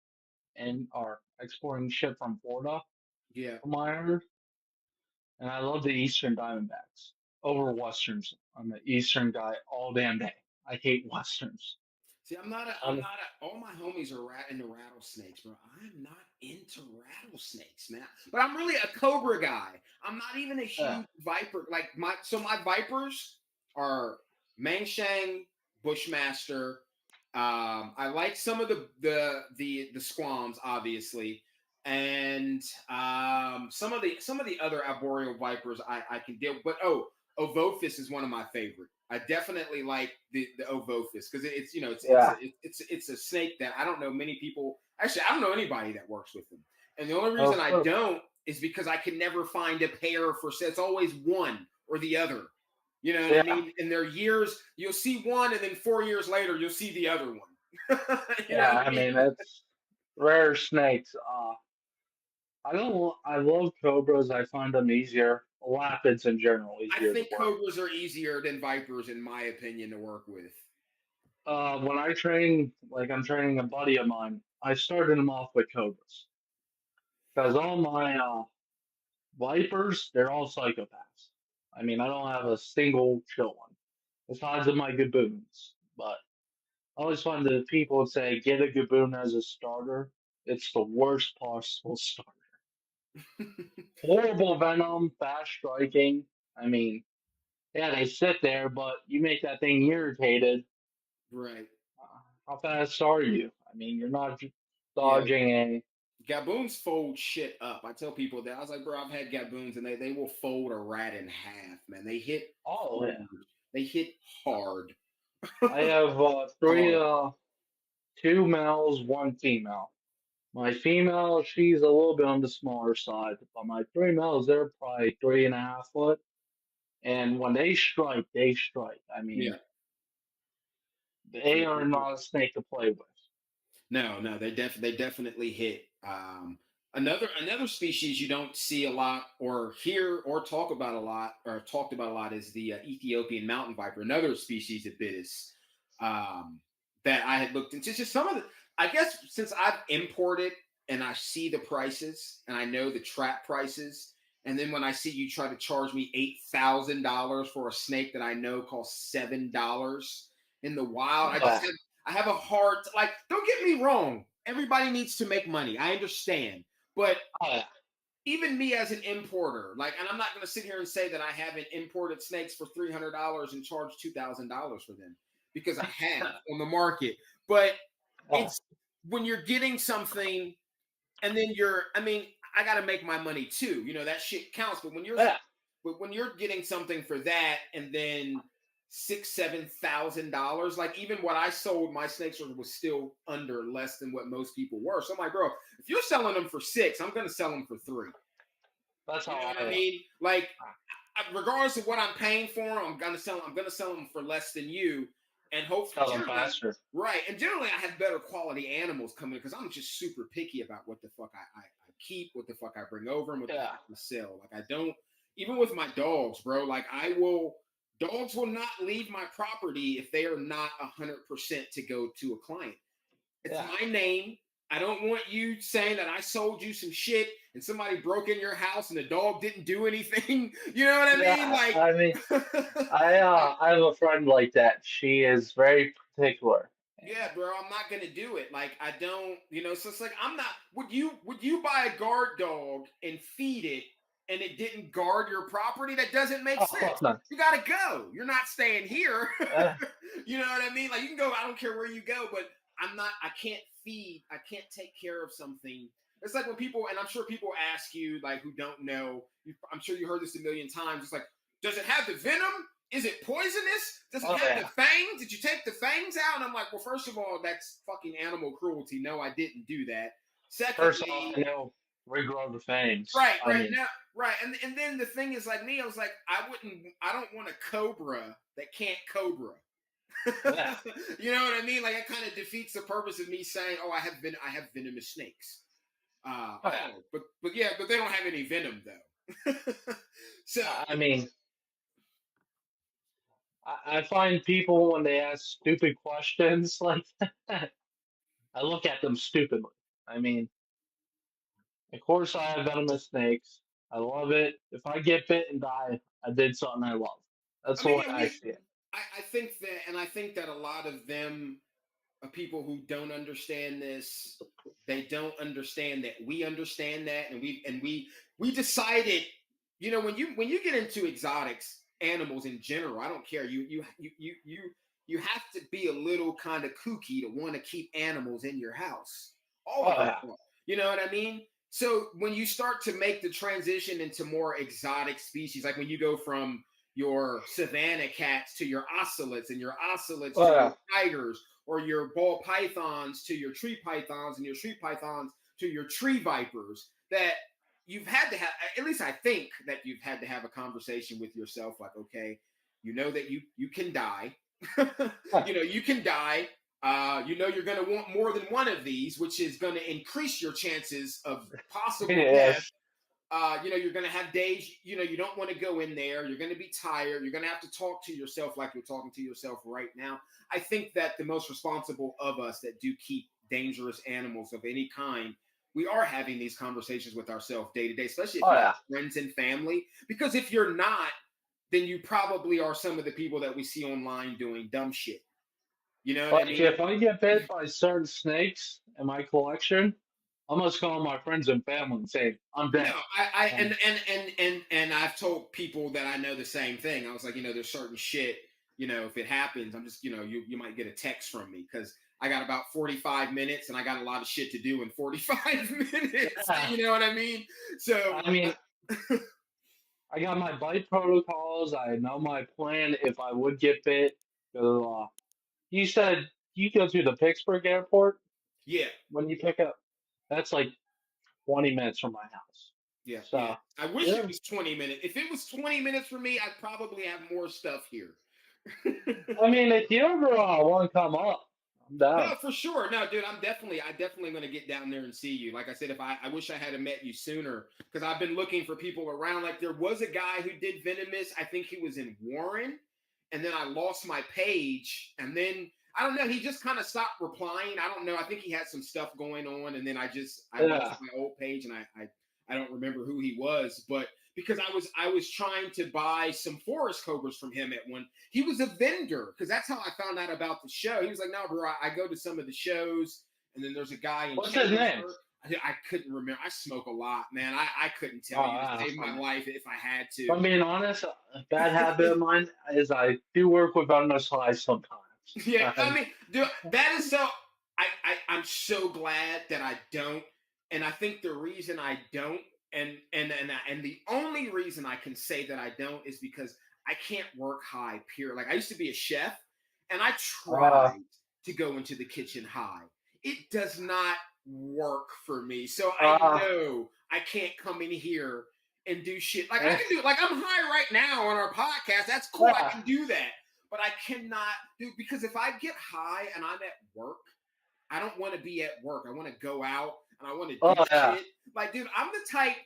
Speaker 3: and are exporting shit from Florida,
Speaker 2: Yeah.
Speaker 3: from what I heard. And I love the Eastern Diamondbacks over Westerns. I'm an Eastern guy all damn day. I hate Westerns.
Speaker 2: See, I'm
Speaker 3: Um,
Speaker 2: not all my homies are into rattlesnakes, bro. I'm not into rattlesnakes, man. But I'm really a cobra guy. I'm not even a
Speaker 3: yeah,
Speaker 2: huge viper. Like my vipers are Mangshang, Bushmaster. I like some of the squams, obviously, and some of the other arboreal vipers I can deal. But Ovophis is one of my favorite. I definitely like the Ovophis because it's
Speaker 3: yeah.
Speaker 2: it's a snake that I don't know many people. Actually, I don't know anybody that works with them, and the only reason
Speaker 3: Of
Speaker 2: I
Speaker 3: course.
Speaker 2: don't is because I can never find a pair for sale. It's always one or the other. You know what I
Speaker 3: Yeah,
Speaker 2: mean? In their years, you'll see one, and then 4 years later, you'll see the other one. You know
Speaker 3: yeah.
Speaker 2: what I
Speaker 3: I
Speaker 2: mean?
Speaker 3: mean, it's rare snakes. I don't. I love cobras. I find them easier. Lapids in general
Speaker 2: I
Speaker 3: easier to
Speaker 2: think
Speaker 3: work.
Speaker 2: cobras are easier than vipers, in my opinion, to work with.
Speaker 3: When I train, like I'm training a buddy of mine, I started him off with cobras because all my vipers, they're all psychopaths. I mean, I don't have a single chill one, besides of my gaboons. But I always find that people would say get a gaboon as a starter. It's the worst possible starter. Horrible venom, fast striking. I mean, yeah, they sit there, but you make that thing irritated.
Speaker 2: Right.
Speaker 3: How fast are you? I mean, you're not
Speaker 2: Yeah.
Speaker 3: dodging a.
Speaker 2: Gaboons fold shit up. I tell people that I was like, bro, I've had gaboons and they will fold a rat in half, man. They hit
Speaker 3: Oh yeah,
Speaker 2: hard. They hit hard.
Speaker 3: I have three,
Speaker 2: Hard.
Speaker 3: two males, one female. My female, she's a little bit on the smaller side, but my three males, they're probably 3.5 foot. And when they strike, they strike. I mean,
Speaker 2: Yeah.
Speaker 3: they are not a snake to play with.
Speaker 2: No, no, they definitely hit. Another species you don't see a lot or hear or talk about a lot or talked about a lot is the Ethiopian mountain viper. Another species of Bitis that I had looked into. Just some of the, I guess, since I've imported and I see the prices and I know the trap prices, and then when I see you try to charge me $8,000 for a snake that I know costs $7 in the wild,
Speaker 3: Uh,
Speaker 2: I have a hard like. Don't get me wrong. Everybody needs to make money. I understand, but
Speaker 3: uh,
Speaker 2: even me as an importer, like, and I'm not going to sit here and say that I haven't imported snakes for $300 and charged $2,000 for them because I have on the market. But
Speaker 3: uh,
Speaker 2: it's when you're getting something and then I mean, I got to make my money too. You know, that shit counts.
Speaker 3: yeah,
Speaker 2: But when you're getting something for that and then $6,000-7,000, like even what I sold my snakes was still under less than what most people were. So I'm like, bro, if you're selling them for six, I'm going to sell them for three.
Speaker 3: that's
Speaker 2: You
Speaker 3: how
Speaker 2: know what
Speaker 3: I
Speaker 2: I
Speaker 3: am.
Speaker 2: mean? Like, regardless of what I'm paying for them, I'm gonna sell them for less than you, and hopefully,
Speaker 3: Tell them
Speaker 2: generally,
Speaker 3: faster.
Speaker 2: right? And generally, I have better quality animals coming because I'm just super picky about what the fuck I keep, what the fuck I bring over, and what the
Speaker 3: Yeah,
Speaker 2: fuck I sell. Like, I don't even with my dogs, bro. Like, I will. Dogs will not leave my property if they are not 100% to go to a client. It's
Speaker 3: yeah,
Speaker 2: my name. I don't want you saying that I sold you some shit and somebody broke in your house and the dog didn't do anything. You know what I mean?
Speaker 3: yeah.
Speaker 2: Like,
Speaker 3: I mean, I have a friend like that. She is very particular. And,
Speaker 2: yeah, bro, I'm not gonna do it. Like, I don't, so it's like I'm not would you buy a guard dog and feed it and it didn't guard your property? That doesn't make
Speaker 3: oh, of
Speaker 2: sense.
Speaker 3: course not.
Speaker 2: You gotta go. You're not staying here.
Speaker 3: Uh,
Speaker 2: You know what I mean? Like you can go, I don't care where you go, but I can't feed, I can't take care of something. It's like when people, and I'm sure people ask you, like, who don't know, I'm sure you heard this a million times. It's like, does it have the venom? is it poisonous? Does it
Speaker 3: Oh
Speaker 2: have
Speaker 3: yeah.
Speaker 2: the fangs? Did you take the fangs out? And I'm like, well, first of all, that's fucking animal cruelty. No, I didn't do that.
Speaker 3: First off, I
Speaker 2: Secondly,
Speaker 3: know regrow the fangs.
Speaker 2: right,
Speaker 3: I
Speaker 2: right
Speaker 3: mean,
Speaker 2: now, right, and then the thing is, like me, I was like, I don't want a cobra that can't cobra.
Speaker 3: yeah.
Speaker 2: You know what I mean? Like it kind of defeats the purpose of me saying, "Oh, I have venomous snakes."
Speaker 3: Oh yeah.
Speaker 2: But yeah, but they don't have any venom though. So
Speaker 3: I mean, I find people when they ask stupid questions like that, I look at them stupidly. I mean, of course, I have venomous snakes. I love it. If I get bit and die, I did something I love. That's
Speaker 2: I
Speaker 3: the
Speaker 2: mean,
Speaker 3: way
Speaker 2: yeah,
Speaker 3: I see it.
Speaker 2: I think that, and I think that a lot of them people who don't understand this, they don't understand that we understand that, and we decided, you know, when you get into exotics animals in general, I don't care, you have to be a little kind of kooky to want to keep animals in your house. All of
Speaker 3: Oh
Speaker 2: us
Speaker 3: yeah.
Speaker 2: are, you know what I mean? So when you start to make the transition into more exotic species, like when you go from your savanna cats to your ocelots, and your ocelots
Speaker 3: Oh
Speaker 2: to your
Speaker 3: yeah.
Speaker 2: tigers, or your ball pythons to your tree pythons, and your tree pythons to your tree vipers, that you've had to have, at least I think that you've had to have a conversation with yourself, like, okay, you know that you can die. You know, you can die. You know, you're going to want more than one of these, which is going to increase your chances of possible death.
Speaker 3: Yes.
Speaker 2: You know, you're going to have days, you know, you don't want to go in there. You're going to be tired. You're going to have to talk to yourself like you're talking to yourself right now. I think that the most responsible of us that do keep dangerous animals of any kind, we are having these conversations with ourselves day to day, especially if
Speaker 3: Oh
Speaker 2: you have
Speaker 3: yeah.
Speaker 2: friends and family. Because if you're not, then you probably are some of the people that we see online doing dumb shit. You know what I
Speaker 3: Like
Speaker 2: mean?
Speaker 3: if I get bit by certain snakes in my collection, I'm gonna call my friends and family and say I'm
Speaker 2: You
Speaker 3: dead.
Speaker 2: know, I
Speaker 3: And
Speaker 2: and I've told people that I know the same thing. I was like, you know, there's certain shit, you know, if it happens, I'm just, you know, you might get a text from me because I got about 45 minutes and I got a lot of shit to do in 45 minutes.
Speaker 3: yeah,
Speaker 2: You know what I mean? So
Speaker 3: I mean, I got my bite protocols. I know my plan if I would get bit. So, you said you go to the Pittsburgh airport
Speaker 2: yeah,
Speaker 3: when you pick up. That's like 20 minutes from my house.
Speaker 2: yeah.
Speaker 3: So,
Speaker 2: I wish it
Speaker 3: yeah.
Speaker 2: was 20 minutes. If it was 20 minutes for me, I'd probably have more stuff here.
Speaker 3: I mean, if you ever want to come up, I'm
Speaker 2: No,
Speaker 3: down.
Speaker 2: for sure. No, dude, I definitely going to get down there and see you. Like I said, I wish I had met you sooner because I've been looking for people around. Like there was a guy who did Venomous. I think he was in Warren, and then I lost my page, and then I don't know. He just kind of stopped replying. I don't know. I think he had some stuff going on, and then I lost
Speaker 3: Yeah.
Speaker 2: my old page, and I don't remember who he was, but because I was trying to buy some forest cobras from him at one. He was a vendor because that's how I found out about the show. He was like, "No, bro, I go to some of the shows, and then there's a guy in
Speaker 3: What's his name?
Speaker 2: Chambersburg." I couldn't remember. I smoke a lot, man. I couldn't
Speaker 3: Oh,
Speaker 2: tell you to save my life if I had
Speaker 3: if I'm
Speaker 2: to.
Speaker 3: being honest, a bad habit of mine is I do work with venomous flies sometimes.
Speaker 2: Yeah, I mean, dude, that is so. I'm so glad that I don't, and I think the reason I don't, and the only reason I can say that I don't is because I can't work high. Pure, like I used to be a chef, and I
Speaker 3: Uh,
Speaker 2: tried to go into the kitchen high. It does not work for me. So I
Speaker 3: uh,
Speaker 2: know I can't come in here and do shit. Like I
Speaker 3: eh,
Speaker 2: can do, like I'm high right now on our podcast. That's cool. I
Speaker 3: yeah.
Speaker 2: can do that, but I cannot do because if I get high and I'm at work, I don't want to be at work. I want to go out and I want to
Speaker 3: Oh
Speaker 2: do
Speaker 3: yeah.
Speaker 2: shit. Like, dude, I'm the type.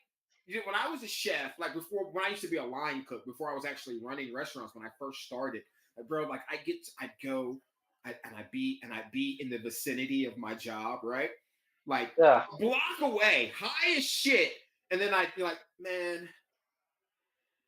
Speaker 2: You know, when I was a chef, like before, when I used to be a line cook, before I was actually running restaurants, when I first started, like, bro, like I'd go, and I'd be in the vicinity of my job, right? Like
Speaker 3: Yeah.
Speaker 2: a block away, high as shit, and then I'd be like, man,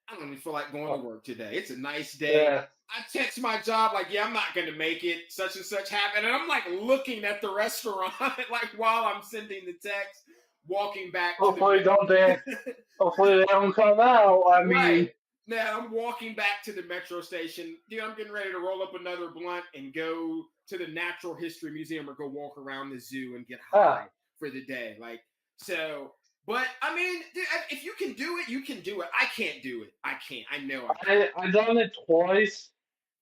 Speaker 2: I don't even feel like going to
Speaker 3: Oh,
Speaker 2: work today. It's a nice day.
Speaker 3: yeah.
Speaker 2: I text my job like, yeah, I'm not going to make it. Such and such happened, and I'm like looking at the restaurant like while I'm sending the text, walking back to
Speaker 3: Hopefully don't they
Speaker 2: the
Speaker 3: hopefully they don't come out. I
Speaker 2: right.
Speaker 3: mean,
Speaker 2: Now I'm walking back to the metro station. Dude, I'm getting ready to roll up another blunt and go to the Natural History Museum or go walk around the zoo and get high
Speaker 3: ah,
Speaker 2: for the day. Like so, But I mean, dude, if you can do it, you can do it. I can't do it. I can't. I know I can't.
Speaker 3: I done it twice,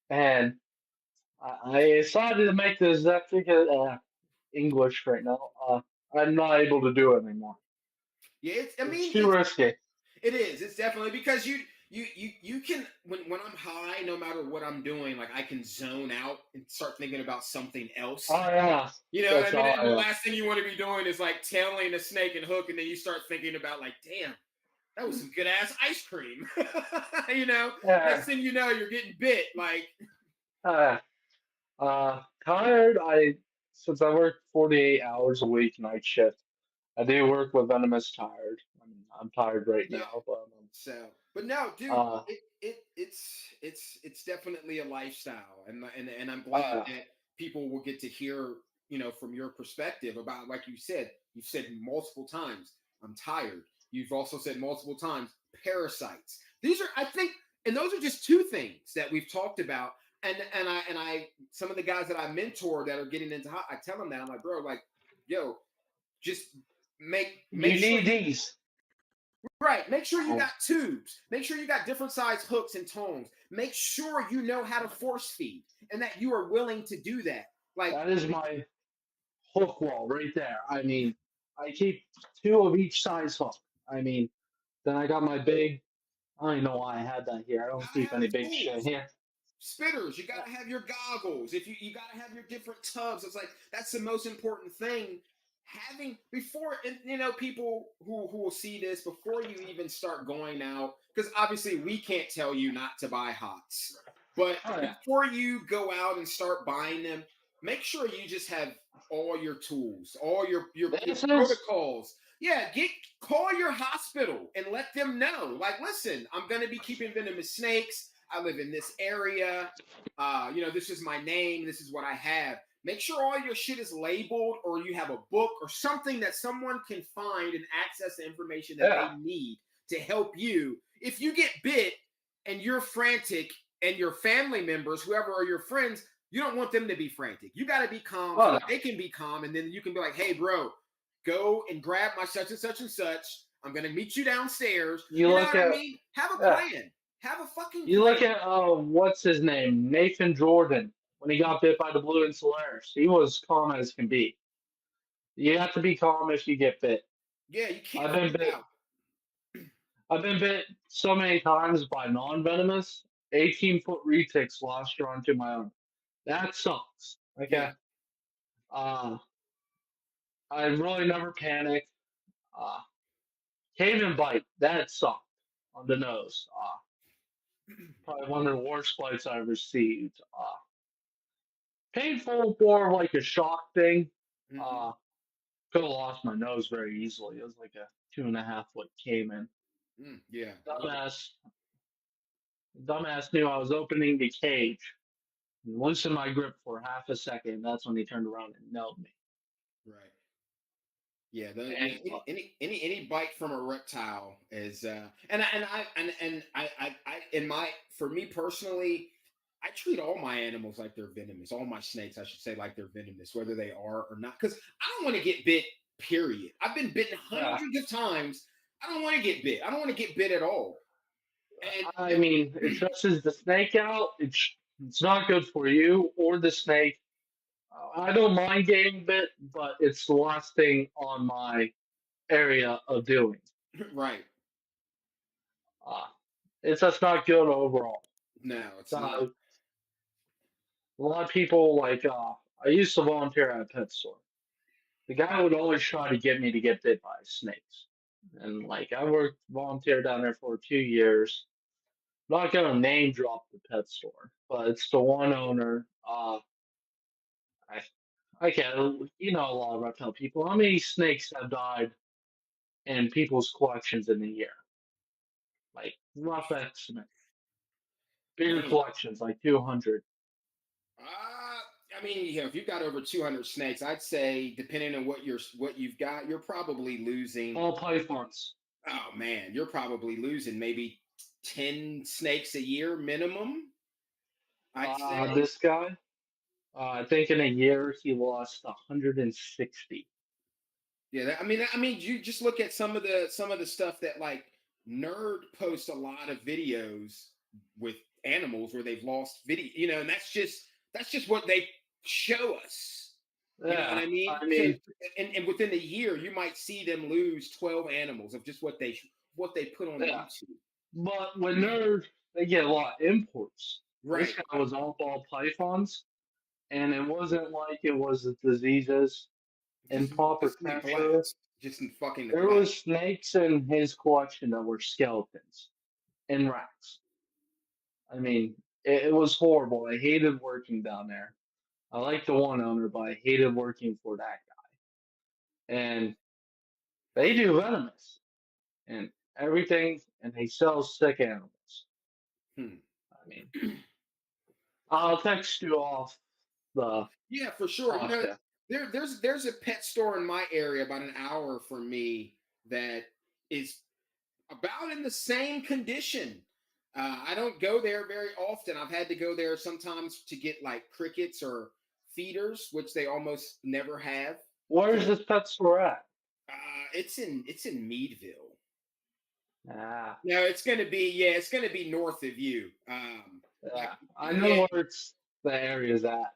Speaker 3: and I decided to make this English right now. I'm not able to do it anymore.
Speaker 2: Yeah, I
Speaker 3: It's
Speaker 2: mean,
Speaker 3: too risky.
Speaker 2: it is. It's definitely because you can when I'm high, no matter what I'm doing, like I can zone out and start thinking about something else.
Speaker 3: Oh yeah,
Speaker 2: You know what I
Speaker 3: that's
Speaker 2: mean?
Speaker 3: all
Speaker 2: And
Speaker 3: I
Speaker 2: the
Speaker 3: am.
Speaker 2: last thing you want to be doing is like tailing a snake and hook, and then you start thinking about like, damn, that was some good ass ice cream. You know, next
Speaker 3: Yeah.
Speaker 2: thing you know, you're getting bit. Like,
Speaker 3: Uh, Tired. I since I work 48 hours a week night shift. I do work with Venomous tired. I mean, I'm tired right
Speaker 2: yeah.
Speaker 3: now, but
Speaker 2: So, but no, dude,
Speaker 3: uh,
Speaker 2: it's definitely a lifestyle, and I'm glad
Speaker 3: uh,
Speaker 2: that people will get to hear, from your perspective about, like you've said multiple times, I'm tired. You've also said multiple times, parasites. These are, I think, and those are just two things that we've talked about. And I some of the guys that I mentor that are getting into I tell them that I'm like, bro, like, yo, just make
Speaker 3: you
Speaker 2: sure
Speaker 3: need
Speaker 2: you
Speaker 3: these.
Speaker 2: right. Make sure you
Speaker 3: Uh,
Speaker 2: got tubes. Make sure you got different size hooks and tongs. Make sure you know how to force feed and that you are willing to do that. Like,
Speaker 3: that is my hook wall right there. I mean, I keep two of each size hook. I mean, then I got my big. I don't even know why I had that here. I don't
Speaker 2: gotta
Speaker 3: keep
Speaker 2: have
Speaker 3: any
Speaker 2: the
Speaker 3: big shit
Speaker 2: tools.
Speaker 3: here.
Speaker 2: Spitters, you gotta have your goggles. If you gotta have your different tubs. It's like that's the most important thing. Having before, and people who will see this before you even start going out, because obviously we can't tell you not to buy hots, but
Speaker 3: Oh yeah,
Speaker 2: before you go out and start buying them, make sure you just have all your tools, all your
Speaker 3: this is
Speaker 2: protocols. Yeah, call your hospital and let them know. Like, listen, I'm gonna be keeping venomous snakes. I live in this area. This is my name. This is what I have. Make sure all your shit is labeled, or you have a book or something that someone can find and access the information that they
Speaker 3: yeah.
Speaker 2: need to help you. If you get bit and you're frantic, and your family members, whoever are your friends, you don't want them to be frantic. You got to be calm so
Speaker 3: Oh,
Speaker 2: that they can be calm, and then you can be like, "Hey, bro, go and grab my such and such and such. I'm gonna meet you downstairs."
Speaker 3: you
Speaker 2: You know
Speaker 3: look
Speaker 2: what I
Speaker 3: at
Speaker 2: mean? Have a
Speaker 3: yeah.
Speaker 2: plan. Have a fucking
Speaker 3: You
Speaker 2: plan.
Speaker 3: look at what's his name, Nathan Jordan, when he got bit by the blue and Solaris. He was calm as can be. You have to be calm if you get bit.
Speaker 2: Yeah, you can't
Speaker 3: I've been
Speaker 2: freak
Speaker 3: bit.
Speaker 2: out.
Speaker 3: I've been bit so many times by non-venomous 18-foot retics last year onto my own. That sucks.
Speaker 2: Yeah.
Speaker 3: Okay. Uh, I really never panic. Uh, Cave bite. That sucked on the nose. Probably one of the worst bites I have received. Painful, more like a shock thing.
Speaker 2: Mm-hmm.
Speaker 3: Uh, could have lost my nose very easily. It was like a 2.5 foot caiman.
Speaker 2: Yeah.
Speaker 3: Dumbass, dumbass knew I was opening the cage and loosened my grip for half a second. That's when he turned around and nailed me.
Speaker 2: Right. Yeah,
Speaker 3: And
Speaker 2: any bite from a reptile is and I in my for me personally, I treat all my animals like they're venomous. All my snakes, I should say, like they're venomous, whether they are or not. Because I don't want to get bit. Period. I've been bitten
Speaker 3: yeah,
Speaker 2: hundreds of times. I don't want to get bit. I don't want to get bit at all. And
Speaker 3: I mean, it stresses the snake out. It's not good for you or the snake. I don't mind getting bit, but it's the last thing on my area of doing.
Speaker 2: right,
Speaker 3: Uh, it's just not good overall.
Speaker 2: no, it's not.
Speaker 3: So a lot of people like I used to volunteer at a pet store. The guy would always try to get me to get bit by snakes. And like I worked volunteer down there for 2 years. I'm not gonna name drop the pet store, but it's the one owner. I I can't a lot of reptile people. How many snakes have died in people's collections in a year? Like rough estimate. Bigger
Speaker 2: Man,
Speaker 3: collections, like 200.
Speaker 2: uh, I mean, if you've got over 200 snakes, I'd say depending on what you've got, you're probably losing.
Speaker 3: All pythons.
Speaker 2: Oh man, you're probably losing maybe 10 snakes a year minimum. I'd say.
Speaker 3: This guy, I think in a year he lost 160.
Speaker 2: Yeah, I mean, you just look at some of the stuff that like Nerd posts a lot of videos with animals where they've lost video, and that's just what they show us. You know what
Speaker 3: Yeah,
Speaker 2: I mean?
Speaker 3: I
Speaker 2: So,
Speaker 3: mean,
Speaker 2: and within a year, you might see them lose 12 animals of just what they put on
Speaker 3: yeah.
Speaker 2: YouTube.
Speaker 3: But with Nerd, they get a lot of imports. This
Speaker 2: Right.
Speaker 3: guy was all ball pythons, and it wasn't like it was the diseases,
Speaker 2: Just
Speaker 3: improper
Speaker 2: just
Speaker 3: pressure.
Speaker 2: neglect. Just in fucking
Speaker 3: There
Speaker 2: neglect.
Speaker 3: was snakes in his collection that were skeletons and rats. I mean, it was horrible. I hated working down there. I liked the one owner, but I hated working for that guy. And they do venomous and everything, and they sell sick animals.
Speaker 2: Hmm.
Speaker 3: I mean, I'll text you off the
Speaker 2: Yeah, for sure.
Speaker 3: podcast.
Speaker 2: There's a pet store in my area about an hour from me that is about in the same condition. I don't go there very often. I've had to go there sometimes to get like crickets or feeders, which they almost never have.
Speaker 3: Where's
Speaker 2: So
Speaker 3: this pet store at?
Speaker 2: it's in Meadville.
Speaker 3: Ah,
Speaker 2: No, it's gonna be north of you. Like
Speaker 3: yeah. I
Speaker 2: yeah,
Speaker 3: know where the area's at.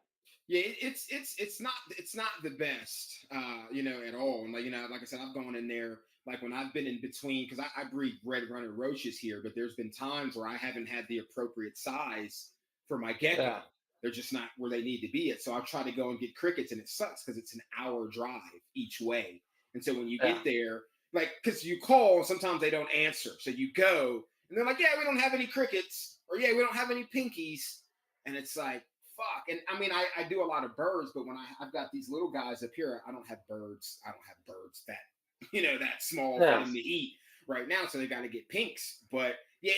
Speaker 2: yeah, it's not the best, at all. And like I said, I've gone in there like when I've been in between because I breed red runner roaches here, but there's been times where I haven't had the appropriate size for my gecko.
Speaker 3: Yeah,
Speaker 2: They're just not where they need to be at. So I'll try to go and get crickets, and it sucks because it's an hour drive each way. And so when you
Speaker 3: yeah.
Speaker 2: get there, like because you call, sometimes they don't answer. So you go, and they're like, "Yeah, we don't have any crickets," or "Yeah, we don't have any pinkies," and it's like fuck. And I mean, I do a lot of birds, but when I've got these little guys up here, I don't have birds. I don't have birds that that small for
Speaker 3: Yeah.
Speaker 2: them to eat right now. So they got to get pinks. But yeah,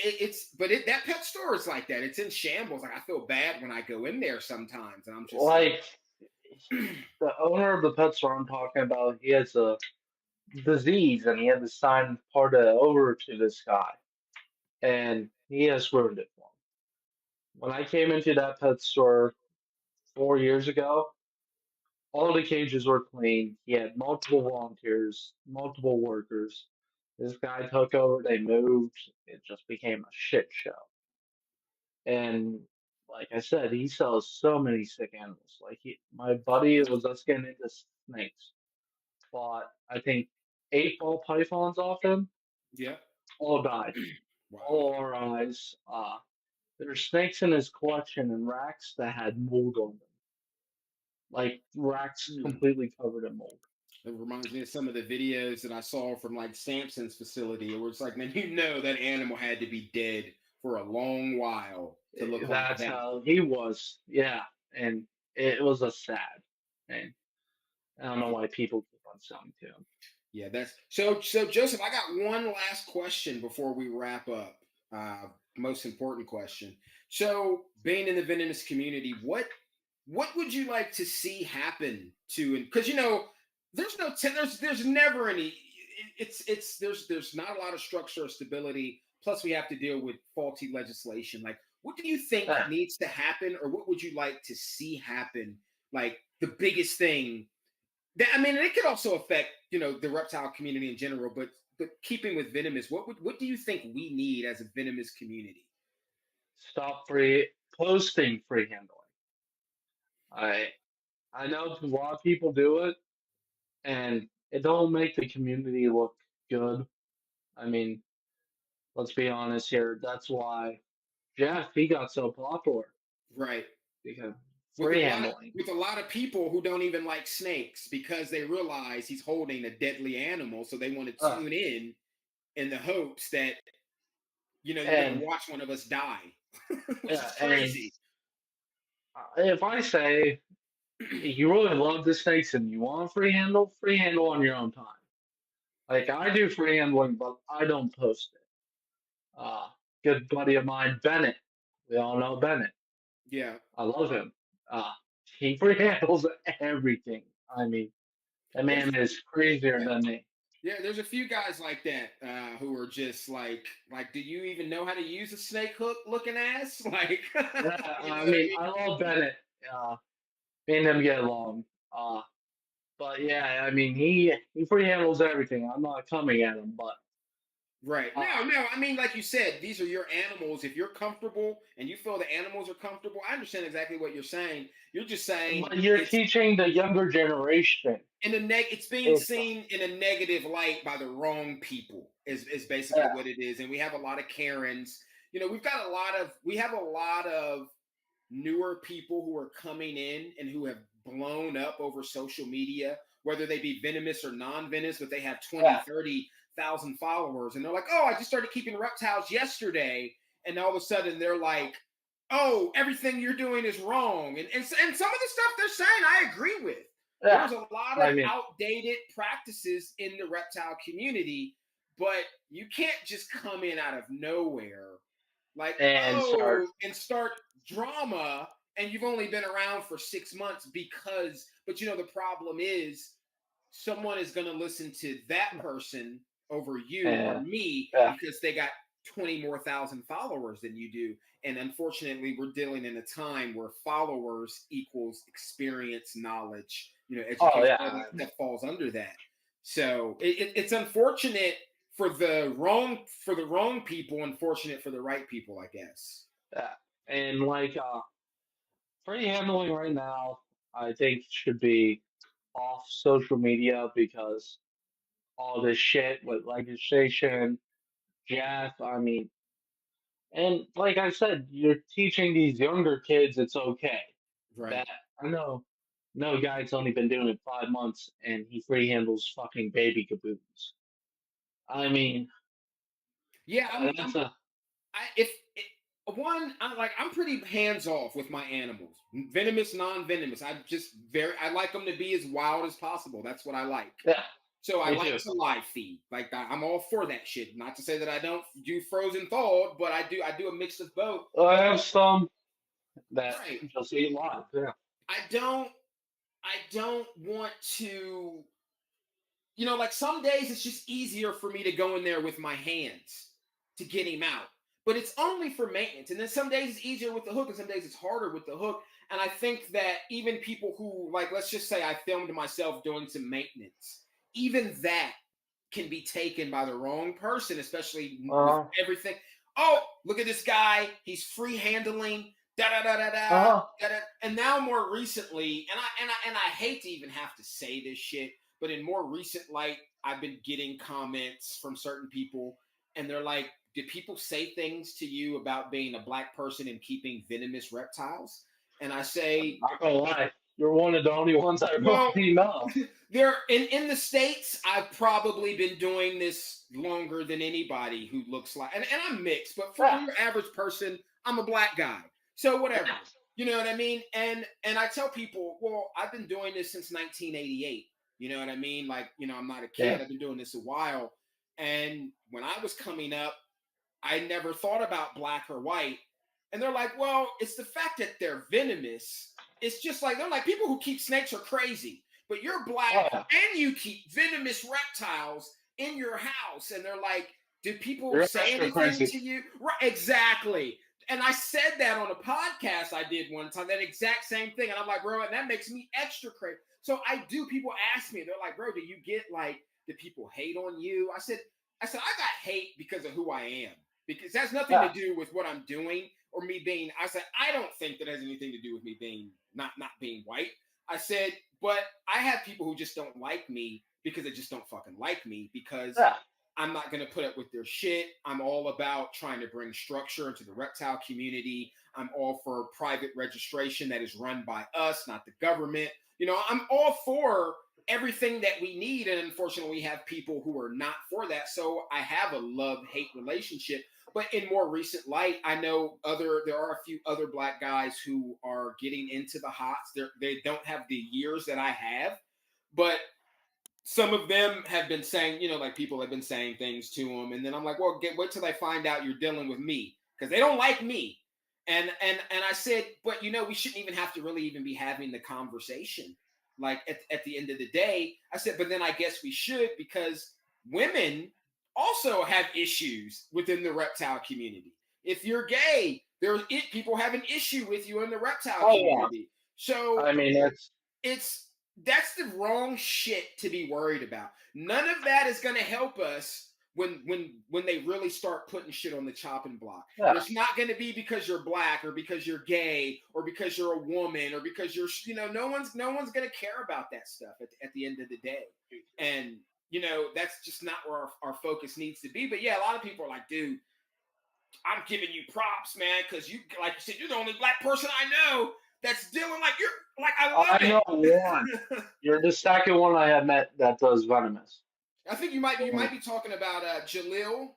Speaker 2: that pet store is like that. It's in shambles. Like I feel bad when I go in there sometimes, and I'm just like,
Speaker 3: Like the owner of the pet store I'm talking about, he has a disease and he had to sign part of it over to this guy. And he has ruined it for him. When I came into that pet store 4 years ago, all the cages were clean. He had multiple volunteers, multiple workers. This guy took over, they moved. It just became a shit show. And like I said, he sells so many sick animals. My buddy was us getting into snakes. Bought, I think, 8 ball pythons off him.
Speaker 2: yeah,
Speaker 3: All died.
Speaker 2: wow,
Speaker 3: All our eyes. There's snakes in his collection and racks that had mold on them. Like racks
Speaker 2: hmm.
Speaker 3: completely covered in mold.
Speaker 2: It reminds me of some of the videos that I saw from like Samson's facility, where it's like, man, that animal had to be dead for a long while to look like
Speaker 3: That's
Speaker 2: that.
Speaker 3: how he was. Yeah. And it was a sad. And I don't know why people keep on selling to him.
Speaker 2: Yeah, that's so Joseph, I got one last question before we wrap up. Most important question. So, being in the venomous community, what would you like to see happen to, and because there's no there's never any, there's not a lot of structure or stability, plus we have to deal with faulty legislation. Like what do you think
Speaker 3: Yeah.
Speaker 2: needs to happen, or what would you like to see happen, like the biggest thing that, I mean, it could also affect the reptile community in general, but keeping with venomous, what do you think we need as a venomous community?
Speaker 3: Stop posting free handling. I I know a lot of people do it and it don't make the community look good. I mean, let's be honest here. That's why Jeff he got so popular
Speaker 2: Right.
Speaker 3: because
Speaker 2: with a
Speaker 3: free
Speaker 2: lot of
Speaker 3: handling.
Speaker 2: with a lot of people who don't even like snakes because they realize he's holding a deadly animal, so they want to
Speaker 3: Uh,
Speaker 2: tune in the hopes that you're going to
Speaker 3: and
Speaker 2: watch one of us die, which is
Speaker 3: yeah, and
Speaker 2: crazy.
Speaker 3: if I say you really love the snakes and you want free handle on your own time. Like I do free handling, but I don't post it. Uh, Good buddy of mine, Bennett. We all know Bennett.
Speaker 2: Yeah.
Speaker 3: I love him. Uh, he free handles everything. I mean, that
Speaker 2: There's
Speaker 3: man is crazier
Speaker 2: yeah,
Speaker 3: than me.
Speaker 2: yeah, there's a few guys like that who are just like, do you even know how to use a snake hook looking ass? Like,
Speaker 3: Yeah,
Speaker 2: you know
Speaker 3: I
Speaker 2: what I
Speaker 3: mean,
Speaker 2: mean?
Speaker 3: I love Bennett. Me and him get along. But yeah, I mean, he free handles everything. I'm not coming at him, but
Speaker 2: Right.
Speaker 3: uh,
Speaker 2: No. I mean, like you said, these are your animals. If you're comfortable and you feel the animals are comfortable, I understand exactly what you're saying. You're just saying
Speaker 3: but you're
Speaker 2: it's
Speaker 3: teaching the younger generation.
Speaker 2: it's being
Speaker 3: It's
Speaker 2: seen in a negative light by the wrong people is basically
Speaker 3: yeah,
Speaker 2: what it is. And we have a lot of Karens. We have a lot of newer people who are coming in and who have blown up over social media, whether they be venomous or non-venomous, but they have 20,
Speaker 3: yeah,
Speaker 2: 30,000 followers. And they're like, oh, I just started keeping reptiles yesterday. And all of a sudden they're like, oh, everything you're doing is wrong. And some of the stuff they're saying, I agree with.
Speaker 3: yeah.
Speaker 2: There's a lot of
Speaker 3: I mean,
Speaker 2: outdated practices in the reptile community, but you can't just come in out of nowhere like,
Speaker 3: and start
Speaker 2: oh, and start drama, and you've only been around for 6 months but the problem is someone is going to listen to that person over you or
Speaker 3: and
Speaker 2: me
Speaker 3: yeah.
Speaker 2: because they got 20 more thousand followers than you do. And unfortunately, we're dealing in a time where followers equals experience, knowledge,
Speaker 3: Oh
Speaker 2: education, all
Speaker 3: yeah,
Speaker 2: that stuff falls under that. So it's unfortunate for the wrong people, unfortunate for the right people, I guess.
Speaker 3: yeah. And like free handling right now, I think should be off social media because all this shit with legislation, Jeff. I mean, and like I said, you're teaching these younger kids it's okay.
Speaker 2: Right.
Speaker 3: That I know, no guy's only been doing it 5 months and he free handles fucking baby caboons. I mean,
Speaker 2: Yeah,
Speaker 3: that's a
Speaker 2: I if it, one, I'm pretty hands off with my animals, venomous, non-venomous. I like them to be as wild as possible. That's what I like.
Speaker 3: yeah,
Speaker 2: So I
Speaker 3: me
Speaker 2: like
Speaker 3: too.
Speaker 2: to live feed. Like I'm all for that shit. Not to say that I don't do frozen thawed, but I do. I do a mix of both.
Speaker 3: I have some that
Speaker 2: Right.
Speaker 3: just eat live. Yeah,
Speaker 2: I don't. I don't want to. Like some days it's just easier for me to go in there with my hands to get him out. But it's only for maintenance. And then some days it's easier with the hook, and some days it's harder with the hook. And I think that even people who, like, let's just say I filmed myself doing some maintenance, even that can be taken by the wrong person, especially with
Speaker 3: uh,
Speaker 2: everything. Oh, look at this guy. He's free handling. Da da da da da.
Speaker 3: uh,
Speaker 2: And now more recently, and I hate to even have to say this shit, but in more recent light, I've been getting comments from certain people, and they're like, "Did people say things to you about being a black person and keeping venomous reptiles?" And I say,
Speaker 3: not gonna lie, you're one of the only ones I
Speaker 2: "Well,
Speaker 3: really know.
Speaker 2: there in the States, I've probably been doing this longer than anybody who looks like, and I'm mixed, but for
Speaker 3: Yeah,
Speaker 2: your average person, I'm a black guy, so whatever."
Speaker 3: yeah,
Speaker 2: You know what I mean? And I tell people, well, I've been doing this since 1988. You know what I mean? Like, I'm not a
Speaker 3: yeah.
Speaker 2: kid. I've been doing this a while. And when I was coming up, I never thought about black or white. And they're like, well, it's the fact that they're venomous. It's just like, they're like, people who keep snakes are crazy, but you're black
Speaker 3: Oh yeah,
Speaker 2: and you keep venomous reptiles in your house. And they're like, did people
Speaker 3: you're
Speaker 2: say
Speaker 3: extra
Speaker 2: anything
Speaker 3: crazy.
Speaker 2: to you? Right, exactly. And I said that on a podcast I did one time, that exact same thing. And I'm like, bro, and that makes me extra crazy. So people ask me, they're like, bro, do you get like, do people hate on you? I got hate because of who I am, because that's nothing to
Speaker 3: Yeah,
Speaker 2: do with what I'm doing or me being. I said, I don't think that has anything to do with me being not being white. I said, but I have people who just don't like me because they just don't fucking like me, because
Speaker 3: yeah,
Speaker 2: I'm not going to put up with their shit. I'm all about trying to bring structure into the reptile community. I'm all for private registration that is run by us, not the government. I'm all for everything that we need. And unfortunately, we have people who are not for that. So I have a love-hate relationship. But in more recent light, I know there are a few other black guys who are getting into the hots. They don't have the years that I have, but some of them have been saying, like people have been saying things to them, and then I'm like, well, wait till they find out you're dealing with me, because they don't like me. And I said, but we shouldn't even have to really even be having the conversation. Like at the end of the day, I said, but then I guess we should, because women also have issues within the reptile community. If you're gay, people have an issue with you in the reptile
Speaker 3: oh yeah.
Speaker 2: community. So
Speaker 3: I mean, it's
Speaker 2: it's that's the wrong shit to be worried about. None of that is going to help us when they really start putting shit on the chopping block.
Speaker 3: Yeah.
Speaker 2: And it's not going to be because you're black or because you're gay or because you're a woman or because you're, no one's going to care about that stuff at the end of the day. And that's just not where our focus needs to be. But yeah, a lot of people are like, dude, I'm giving you props, man, because you, like you said, you're the only black person I know that's dealing like you're like, I love
Speaker 3: I know
Speaker 2: it.
Speaker 3: one. You're the second one I have met that does venomous.
Speaker 2: I think you might be talking about Jalil,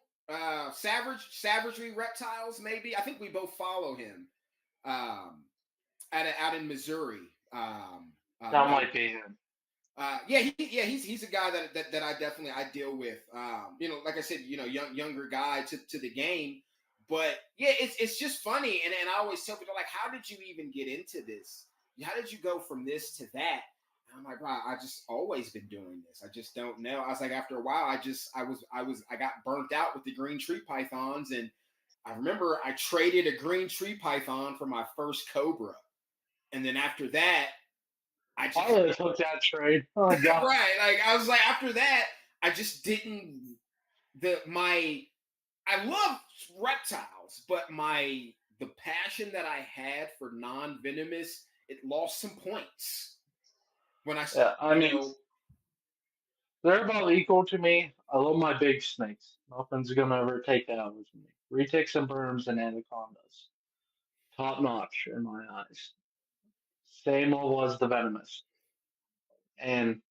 Speaker 2: Savagery Reptiles, maybe. I think we both follow him out in Missouri.
Speaker 3: That might be him.
Speaker 2: He's a guy that I deal with. Like I said, younger guy to the game. But yeah, it's just funny, and I always tell people, like, how did you even get into this? How did you go from this to that? And I'm like, wow, I just always been doing this. I just don't know. I was like, after a while, I got burnt out with the green tree pythons, and I remember I traded a green tree python for my first cobra, and then after that, I
Speaker 3: would have took that trade. Oh my God.
Speaker 2: Right. Like I was like, after that, I just didn't I love reptiles, but the passion that I had for non-venomous, it lost some points when I started.
Speaker 3: They're about equal to me. I love my big snakes. Nothing's gonna ever take that away from me. Retics and berms and anacondas, top notch in my eyes. Same was the venomous, and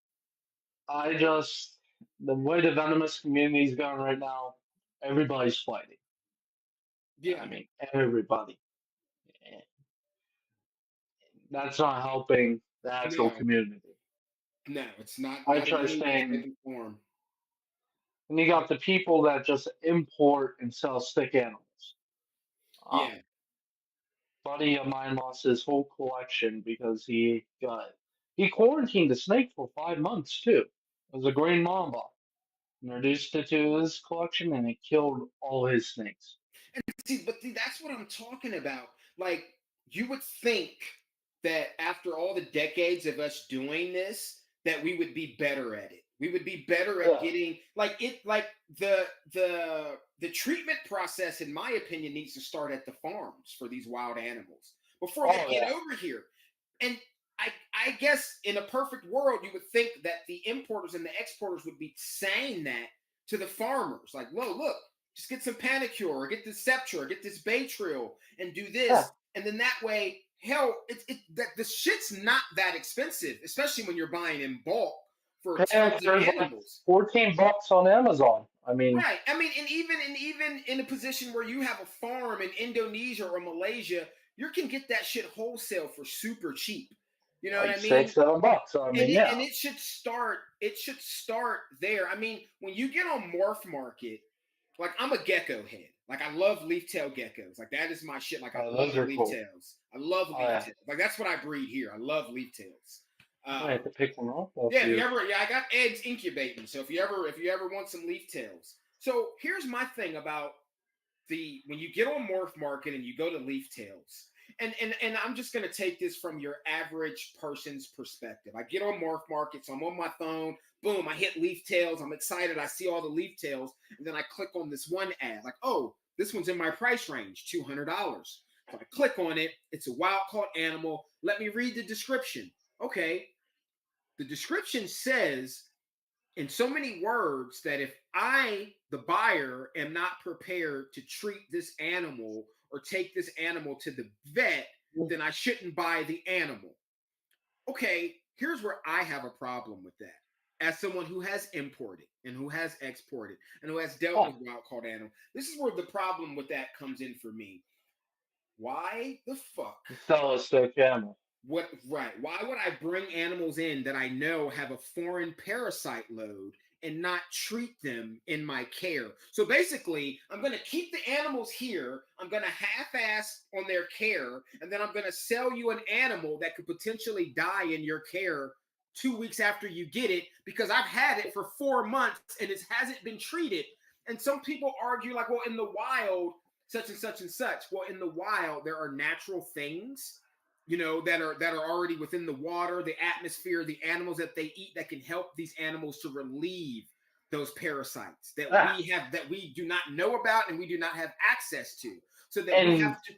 Speaker 3: the way the venomous community's going right now, everybody's fighting.
Speaker 2: Yeah.
Speaker 3: I mean, everybody. That's not helping the actual community.
Speaker 2: No, it's not.
Speaker 3: I try staying.
Speaker 2: Form.
Speaker 3: And you got the people that just import and sell stick animals.
Speaker 2: Yeah.
Speaker 3: Buddy of mine lost his whole collection because he quarantined the snake for 5 months too. It was a green mamba. Introduced it to his collection and it killed all his snakes.
Speaker 2: And see, that's what I'm talking about. Like, you would think that after all the decades of us doing this, that we would be better at it. We would be better at getting the treatment process, in my opinion, needs to start at the farms for these wild animals before they get over here. And I guess in a perfect world, you would think that the importers and the exporters would be saying that to the farmers, like, "Whoa, look, just get some Panicure, or get this Septra, or get this Baytril, and do this, and then that way, hell, the shit's not that expensive, especially when you're buying in bulk for tons of animals.
Speaker 3: Like $14 on Amazon. I mean,
Speaker 2: right? I mean, and even in a position where you have a farm in Indonesia or Malaysia, you can get that shit wholesale for super cheap. You know what I mean?
Speaker 3: $6-7. I mean,
Speaker 2: and it should start. It should start there. I mean, when you get on Morph Market, like, I'm a gecko head. Like, I love leaf-tail geckos. Like, that is my shit. Like, I love leaf-tails. Cool. I love leaf-tails. Like, that's what I breed here. I love leaf-tails.
Speaker 3: I have to pick one off.
Speaker 2: I got eggs incubating. So if you ever want some leaf-tails. So here's my thing about when you get on Morph Market and you go to leaf-tails. And I'm just going to take this from your average person's perspective. I get on Morph Market, so I'm on my phone. Boom, I hit leaf-tails. I'm excited. I see all the leaf-tails. And then I click on this one ad. Like, oh, this one's in my price range, $200. So I click on it. It's a wild-caught animal. Let me read the description. Okay. The description says in so many words that if I, the buyer, am not prepared to treat this animal or take this animal to the vet, then I shouldn't buy the animal. Okay, here's where I have a problem with that. As someone who has imported and who has exported and who has dealt with wild-caught animals, this is where the problem with that comes in for me. Why the fuck?
Speaker 3: Sell a sick animal.
Speaker 2: Right. Why would I bring animals in that I know have a foreign parasite load and not treat them in my care? So basically, I'm going to keep the animals here. I'm going to half-ass on their care, and then I'm going to sell you an animal that could potentially die in your care 2 weeks after you get it because I've had it for 4 months and it hasn't been treated. And some people argue like, well, in the wild, such and such and such. Well, in the wild, there are natural things that are already within the water, the atmosphere, the animals that they eat that can help these animals to relieve those parasites that we do not know about and we do not have access to. So that we
Speaker 3: And
Speaker 2: have to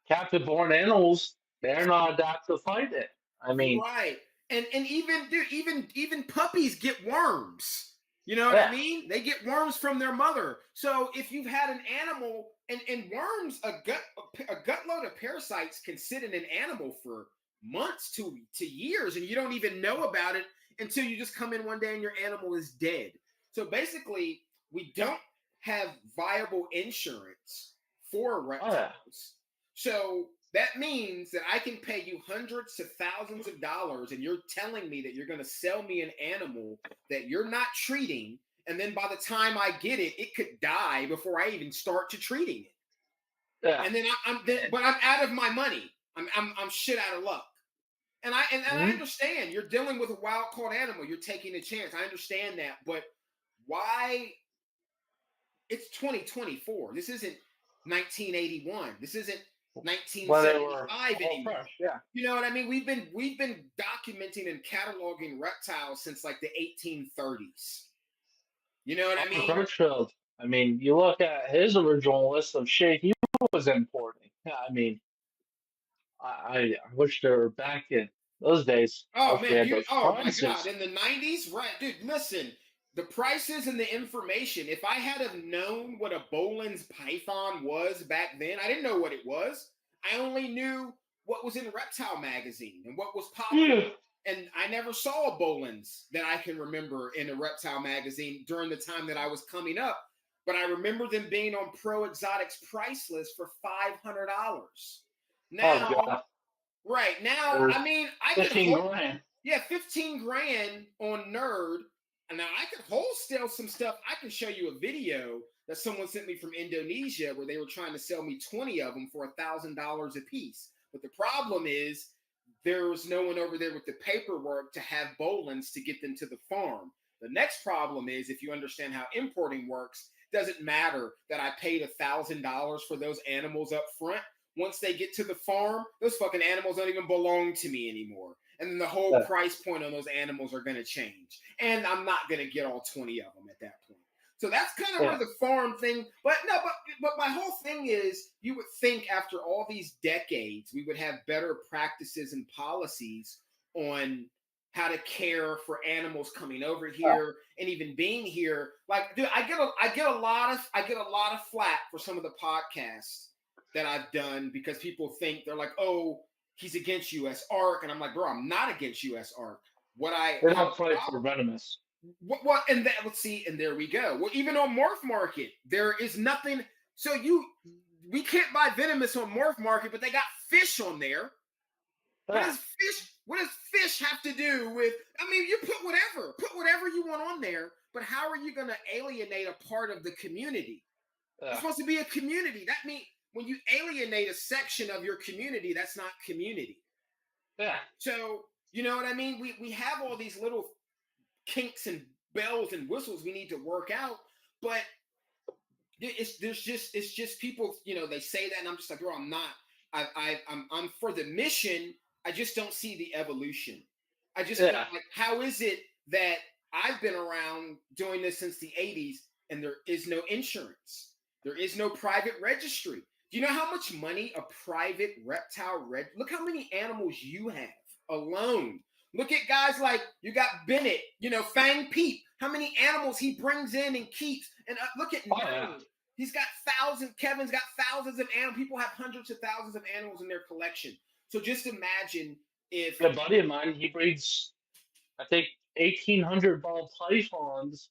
Speaker 3: captive-born animals, they're not adapted to fight it. I mean,
Speaker 2: right. And even dude, even puppies get worms. You know what I
Speaker 3: yeah,
Speaker 2: mean? They get worms from their mother. So if you've had an animal and worms, a gut load of parasites can sit in an animal for months to years, and you don't even know about it until you just come in one day and your animal is dead. So basically, we don't have viable insurance for
Speaker 3: oh yeah,
Speaker 2: reptiles. So that means that I can pay you hundreds to thousands of dollars, and you're telling me that you're going to sell me an animal that you're not treating, and then by the time I get it, it could die before I even start to treating it.
Speaker 3: yeah.
Speaker 2: And then but I'm out of my money. I'm shit out of luck. And I understand you're dealing with a wild caught animal. You're taking a chance. I understand that, but why? It's 2024. This isn't 1981. This isn't
Speaker 3: When they were
Speaker 2: 1975
Speaker 3: all
Speaker 2: anymore.
Speaker 3: fresh, yeah.
Speaker 2: You know what I mean? We've been documenting and cataloging reptiles since like the 1830s. You know what I mean?
Speaker 3: Crutchfield. I mean, you look at his original list of shit he was importing. Yeah, I mean, I wish they were back in those days. I
Speaker 2: Oh
Speaker 3: wish we
Speaker 2: man,
Speaker 3: had those
Speaker 2: oh my God,
Speaker 3: prices.
Speaker 2: in the 90s, right, dude, listen, the prices and the information, if I had have known what a Bolin's python was back then, I didn't know what it was. I only knew what was in Reptile magazine and what was popular.
Speaker 3: Yeah.
Speaker 2: And I never saw a Bolin's that I can remember in a Reptile magazine during the time that I was coming up. But I remember them being on Pro Exotics price list for $500.
Speaker 3: Oh
Speaker 2: Now,
Speaker 3: god.
Speaker 2: right now,
Speaker 3: There's
Speaker 2: I mean, I could
Speaker 3: 15
Speaker 2: hold,
Speaker 3: grand.
Speaker 2: yeah, 15 grand on Nerd. And now I could wholesale some stuff. I can show you a video that someone sent me from Indonesia where they were trying to sell me 20 of them for $1,000 a piece. But the problem is there was no one over there with the paperwork to have Bolin's to get them to the farm. The next problem is if you understand how importing works, doesn't matter that I paid $1,000 for those animals up front. Once they get to the farm, those fucking animals don't even belong to me anymore. And then the whole price point on those animals are going to change. And I'm not going to get all 20 of them at that point. So that's kind of where the farm thing, but my whole thing is you would think after all these decades, we would have better practices and policies on how to care for animals coming over here and even being here. Like, dude, I get a lot of flack for some of the podcasts that I've done because people think they're like, oh, he's against U.S. ARC. And I'm like, bro, I'm not against U.S. ARC.
Speaker 3: They don't fight for venomous.
Speaker 2: What and that let's see, and there we go. Well, even on Morph Market, there is nothing. So we can't buy venomous on Morph Market, but they got fish on there. What does fish have to do with? I mean, you put whatever you want on there, but how are you going to alienate a part of the community? It's supposed to be a community. That means when you alienate a section of your community, that's not community.
Speaker 3: Yeah.
Speaker 2: So you know what I mean? We have all these little kinks and bells and whistles we need to work out, but it's just people, they say that and I'm just like, bro, I'm not. I'm for the mission. I just don't see the evolution. I just like, how is it that I've been around doing this since the 80s and there is no insurance? There is no private registry. Do you know how much money a private reptile look how many animals you have alone. Look at guys like you got Bennett, Fang Peep. How many animals he brings in and keeps. And look at Nerd. He's got thousands. Kevin's got thousands of animals. People have hundreds of thousands of animals in their collection. So just imagine if
Speaker 3: a buddy of mine, he breeds, I think, 1,800 ball pythons,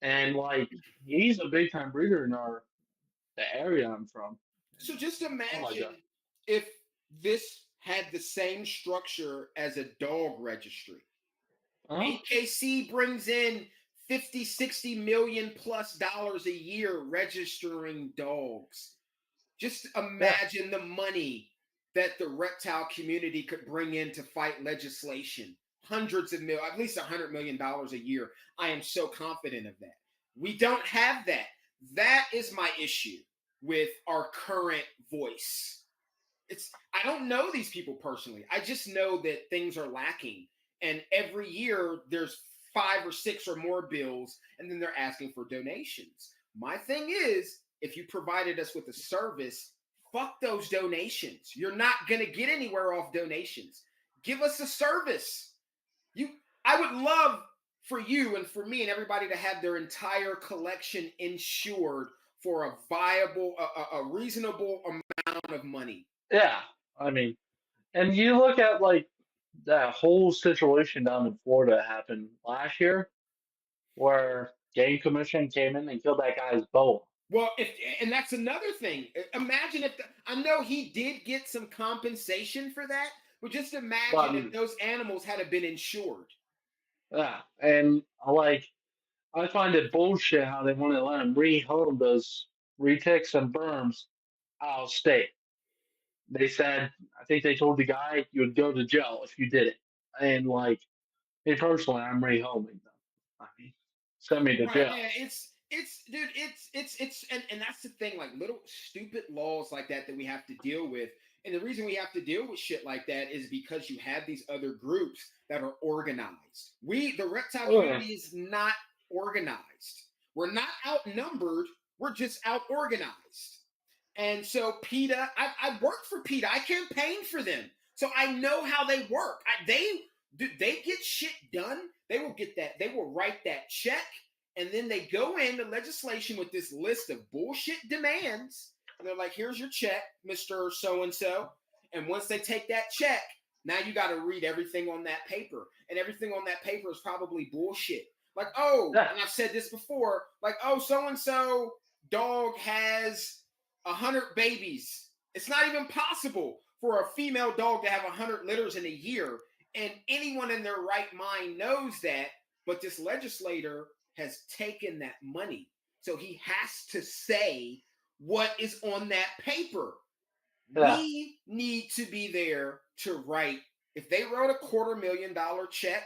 Speaker 3: and like he's a big time breeder in the area I'm from.
Speaker 2: So just imagine if this had the same structure as a dog registry. AKC brings in 50, 60 million plus dollars a year registering dogs. Just imagine the money that the reptile community could bring in to fight legislation. Hundreds of millions, at least $100 million a year. I am so confident of that. We don't have that. That is my issue with our current voice. I don't know these people personally. I just know that things are lacking. And every year there's 5 or 6 or more bills, and then they're asking for donations. My thing is, if you provided us with a service, fuck those donations. You're not gonna get anywhere off donations. Give us a service. I would love for you and for me and everybody to have their entire collection insured for a viable, a reasonable amount of money.
Speaker 3: Yeah, I mean, and you look at like that whole situation down in Florida happened last year, where game commission came in and killed that guy's boa.
Speaker 2: Well, and that's another thing. Imagine if I know he did get some compensation for that, but just imagine if
Speaker 3: But
Speaker 2: those animals had been insured.
Speaker 3: yeah, and like I find it bullshit how they want to let him rehome those reticks and berms out of state. They said, I think they told the guy you would go to jail if you did it. And like, me personally, I'm rehoming them. I mean, send me to
Speaker 2: Right.
Speaker 3: jail.
Speaker 2: Yeah, it's dude, it's and that's the thing, like little stupid laws like that we have to deal with. And the reason we have to deal with shit like that is because you have these other groups that are organized. The reptile
Speaker 3: Oh, yeah.
Speaker 2: community is not organized. We're not outnumbered, we're just out organized. And so PETA, I worked for PETA. I campaigned for them. So I know how they work. They get shit done. They will get that. They will write that check, and then they go into legislation with this list of bullshit demands. And they're like, "Here's your check, Mister So and So." And once they take that check, now you got to read everything on that paper, and everything on that paper is probably bullshit. Like, oh,
Speaker 3: Yeah.
Speaker 2: and I've said this before. Like, oh, so and so dog has 100 babies. It's not even possible for a female dog to have 100 litters in a year. And anyone in their right mind knows that. But this legislator has taken that money. So he has to say what is on that paper.
Speaker 3: Yeah.
Speaker 2: We need to be there to write. If they wrote $250,000 check,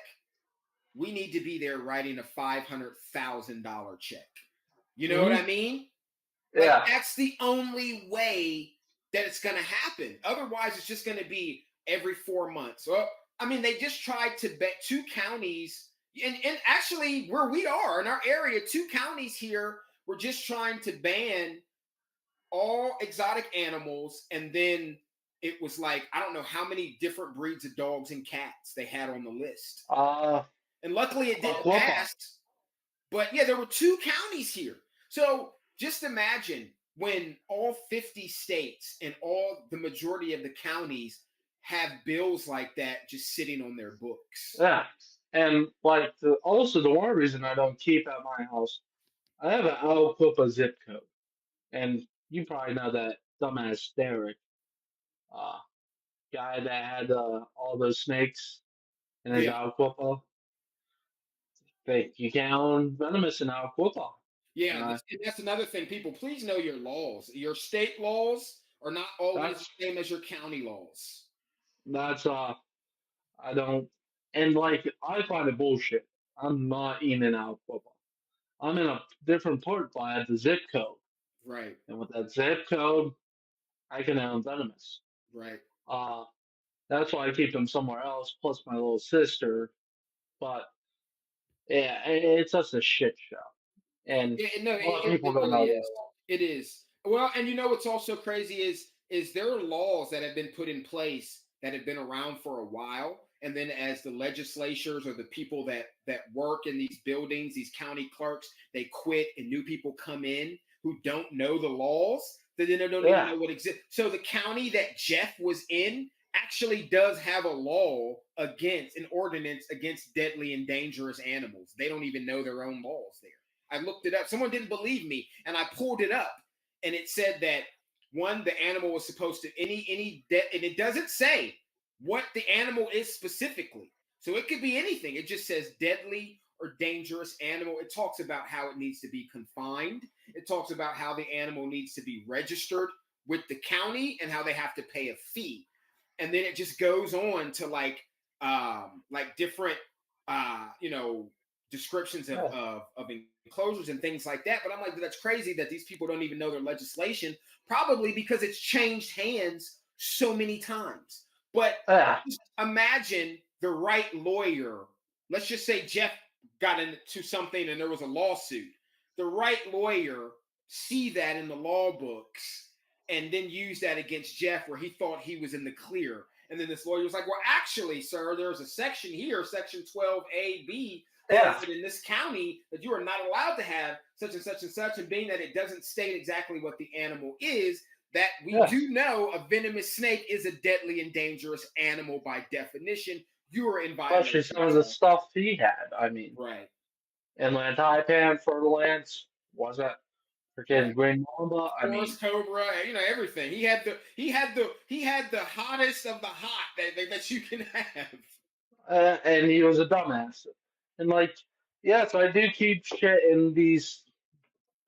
Speaker 2: we need to be there writing a $500,000 check. You know what I mean? Like,
Speaker 3: Yeah.
Speaker 2: that's the only way that it's going to happen. Otherwise, it's just going to be every 4 months. Well, I mean, they just tried to bet 2 counties, and actually where we are in our area, 2 counties here were just trying to ban all exotic animals. And then it was like, I don't know how many different breeds of dogs and cats they had on the list. And luckily it didn't pass. But yeah, there were 2 counties here. So just imagine when all 50 states and all the majority of the counties have bills like that just sitting on their books.
Speaker 3: Yeah. And like also the one reason I don't keep at my house, I have an Aliquippa zip code. And you probably know that dumbass Derek, uh, guy that had all those snakes in his
Speaker 2: Yeah.
Speaker 3: Aliquippa. You can't own venomous in Aliquippa.
Speaker 2: Yeah, that's another thing. People, please know your laws. Your state laws are not always
Speaker 3: That's
Speaker 2: the same as your county laws.
Speaker 3: that's I don't, and like I find it bullshit. I'm not in and out football. I'm in a different part, but I have the zip code,
Speaker 2: Right,
Speaker 3: and with that zip code, I can own venomous.
Speaker 2: right.
Speaker 3: Uh, that's why I keep them somewhere else. Plus my little sister, but yeah, it's just a shit show, and
Speaker 2: Yeah, no,
Speaker 3: a lot of people
Speaker 2: it
Speaker 3: don't
Speaker 2: really
Speaker 3: know
Speaker 2: is.
Speaker 3: that.
Speaker 2: It is. Well, and you know what's also crazy is there are laws that have been put in place that have been around for a while, and then as the legislatures or the people that work in these buildings, these county clerks, they quit and new people come in who don't know the laws, that they don't even know what exists. So the county that Jeff was in actually does have a law against an ordinance against deadly and dangerous animals. They don't even know their own laws there. I looked it up. Someone didn't believe me, and I pulled it up, and it said that one, the animal was supposed to and it doesn't say what the animal is specifically. So it could be anything. It just says deadly or dangerous animal. It talks about how it needs to be confined. It talks about how the animal needs to be registered with the county and how they have to pay a fee. And then it just goes on to like different descriptions of enclosures and things like that. But I'm like, that's crazy that these people don't even know their legislation, probably because it's changed hands so many times. But
Speaker 3: Yeah.
Speaker 2: just imagine the right lawyer. Let's just say Jeff got into something and there was a lawsuit. The right lawyer see that in the law books and then use that against Jeff where he thought he was in the clear. And then this lawyer was like, well, actually, sir, there's a section here, section 12A-B,
Speaker 3: Yeah.
Speaker 2: says that in this county that you are not allowed to have such and such and such. And being that it doesn't state exactly what the animal is, that we do know a venomous snake is a deadly and dangerous animal by definition. You are in violation.
Speaker 3: Especially some of the stuff he had. I mean,
Speaker 2: right.
Speaker 3: Inland Taipan, Fertilance, was that freaking Green Mamba? I mean,
Speaker 2: Forest Cobra, everything. He had the hottest of the hot that you can have.
Speaker 3: And he was a dumbass. And like, yes, I do keep shit in these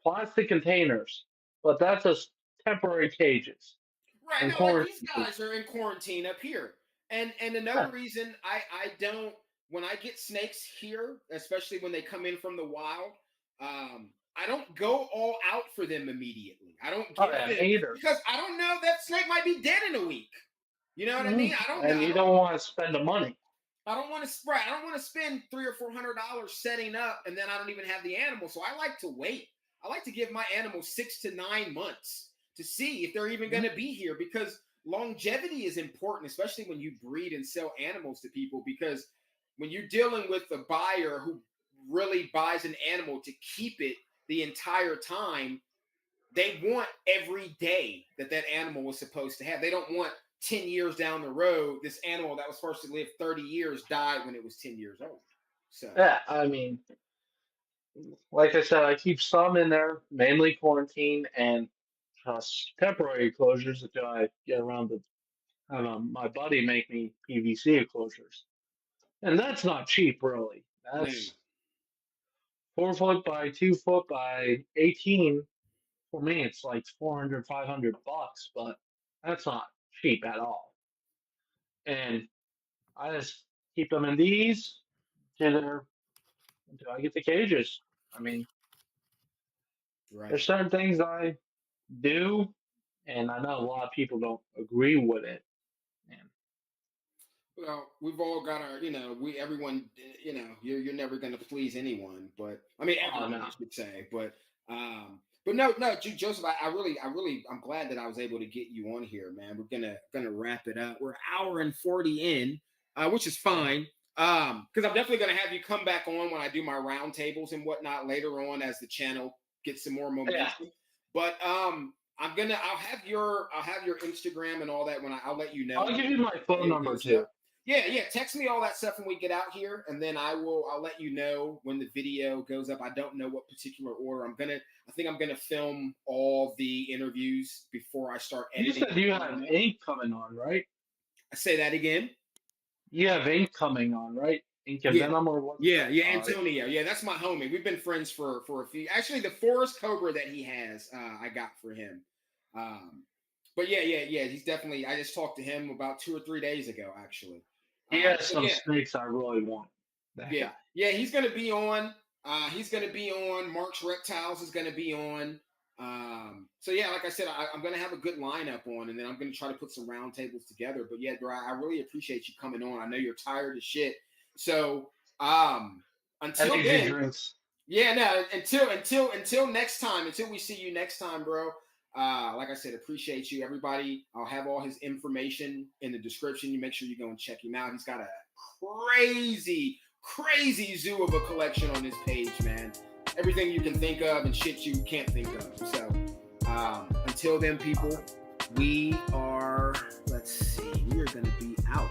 Speaker 3: plastic containers, but that's just temporary cages.
Speaker 2: Right.
Speaker 3: And
Speaker 2: No, like these guys are in quarantine up here. And another reason I don't, when I get snakes here, especially when they come in from the wild, I don't go all out for them immediately. I don't give them
Speaker 3: either.
Speaker 2: Because I don't know, that snake might be dead in a week. You know what I mean? I don't know.
Speaker 3: And you don't want to spend the money.
Speaker 2: I don't want to I don't want to spend $300 or $400 setting up and then I don't even have the animal. So I like to wait. I like to give my animal 6 to 9 months to see if they're even going to be here, because longevity is important, especially when you breed and sell animals to people, because when you're dealing with a buyer who really buys an animal to keep it the entire time, they want every day that animal was supposed to have. They don't want 10 years down the road, this animal that was supposed to live 30 years died when it was 10 years old. So
Speaker 3: yeah, I mean, like I said, I keep some in there, mainly quarantine and just temporary closures until I get around to my buddy make me PVC enclosures. And that's not cheap, really. That's 4 foot by 2 foot by 18. For me, it's like $400, $500, but that's not cheap at all. And I just keep them in these until I get the cages. I mean, there's certain things I do, and I know a lot of people don't agree with it. And
Speaker 2: well, we've all got our, everyone, you're never going to please anyone, but I mean, everyone, I should say, but no, Joseph, I'm glad that I was able to get you on here, man. We're gonna wrap it up. We're an hour and 40 in, which is fine. Because I'm definitely gonna have you come back on when I do my roundtables and whatnot later on as the channel gets some more momentum. Yeah. But I'll have your Instagram and all that when I'll let you know.
Speaker 3: I'll give you my phone number too.
Speaker 2: Yeah. Text me all that stuff when we get out here, and then I'll let you know when the video goes up. I don't know what particular order. I think I'm gonna film all the interviews before I start editing.
Speaker 3: You said you have ink coming on, right?
Speaker 2: I say that again.
Speaker 3: You have ink coming on, right? Ink and Venom or what?
Speaker 2: Yeah, Antonio. Yeah, that's my homie. We've been friends for a few. Actually, the Forest Cobra that he has, I got for him. But yeah. He's definitely. I just talked to him about 2 or 3 days ago, actually.
Speaker 3: He has some snakes I really want.
Speaker 2: Yeah. He's going to be on. Mark's Reptiles is going to be on. So yeah, like I said, I'm going to have a good lineup on, and then I'm going to try to put some roundtables together. But yeah, bro, I really appreciate you coming on. I know you're tired as shit. So until then, until next time, until we see you next time, bro. Like I said, appreciate you, everybody. I'll have all his information in the description. You make sure you go and check him out. He's got a crazy zoo of a collection on his page, man. Everything you can think of and shit you can't think of. So until then, people, we are going to be out.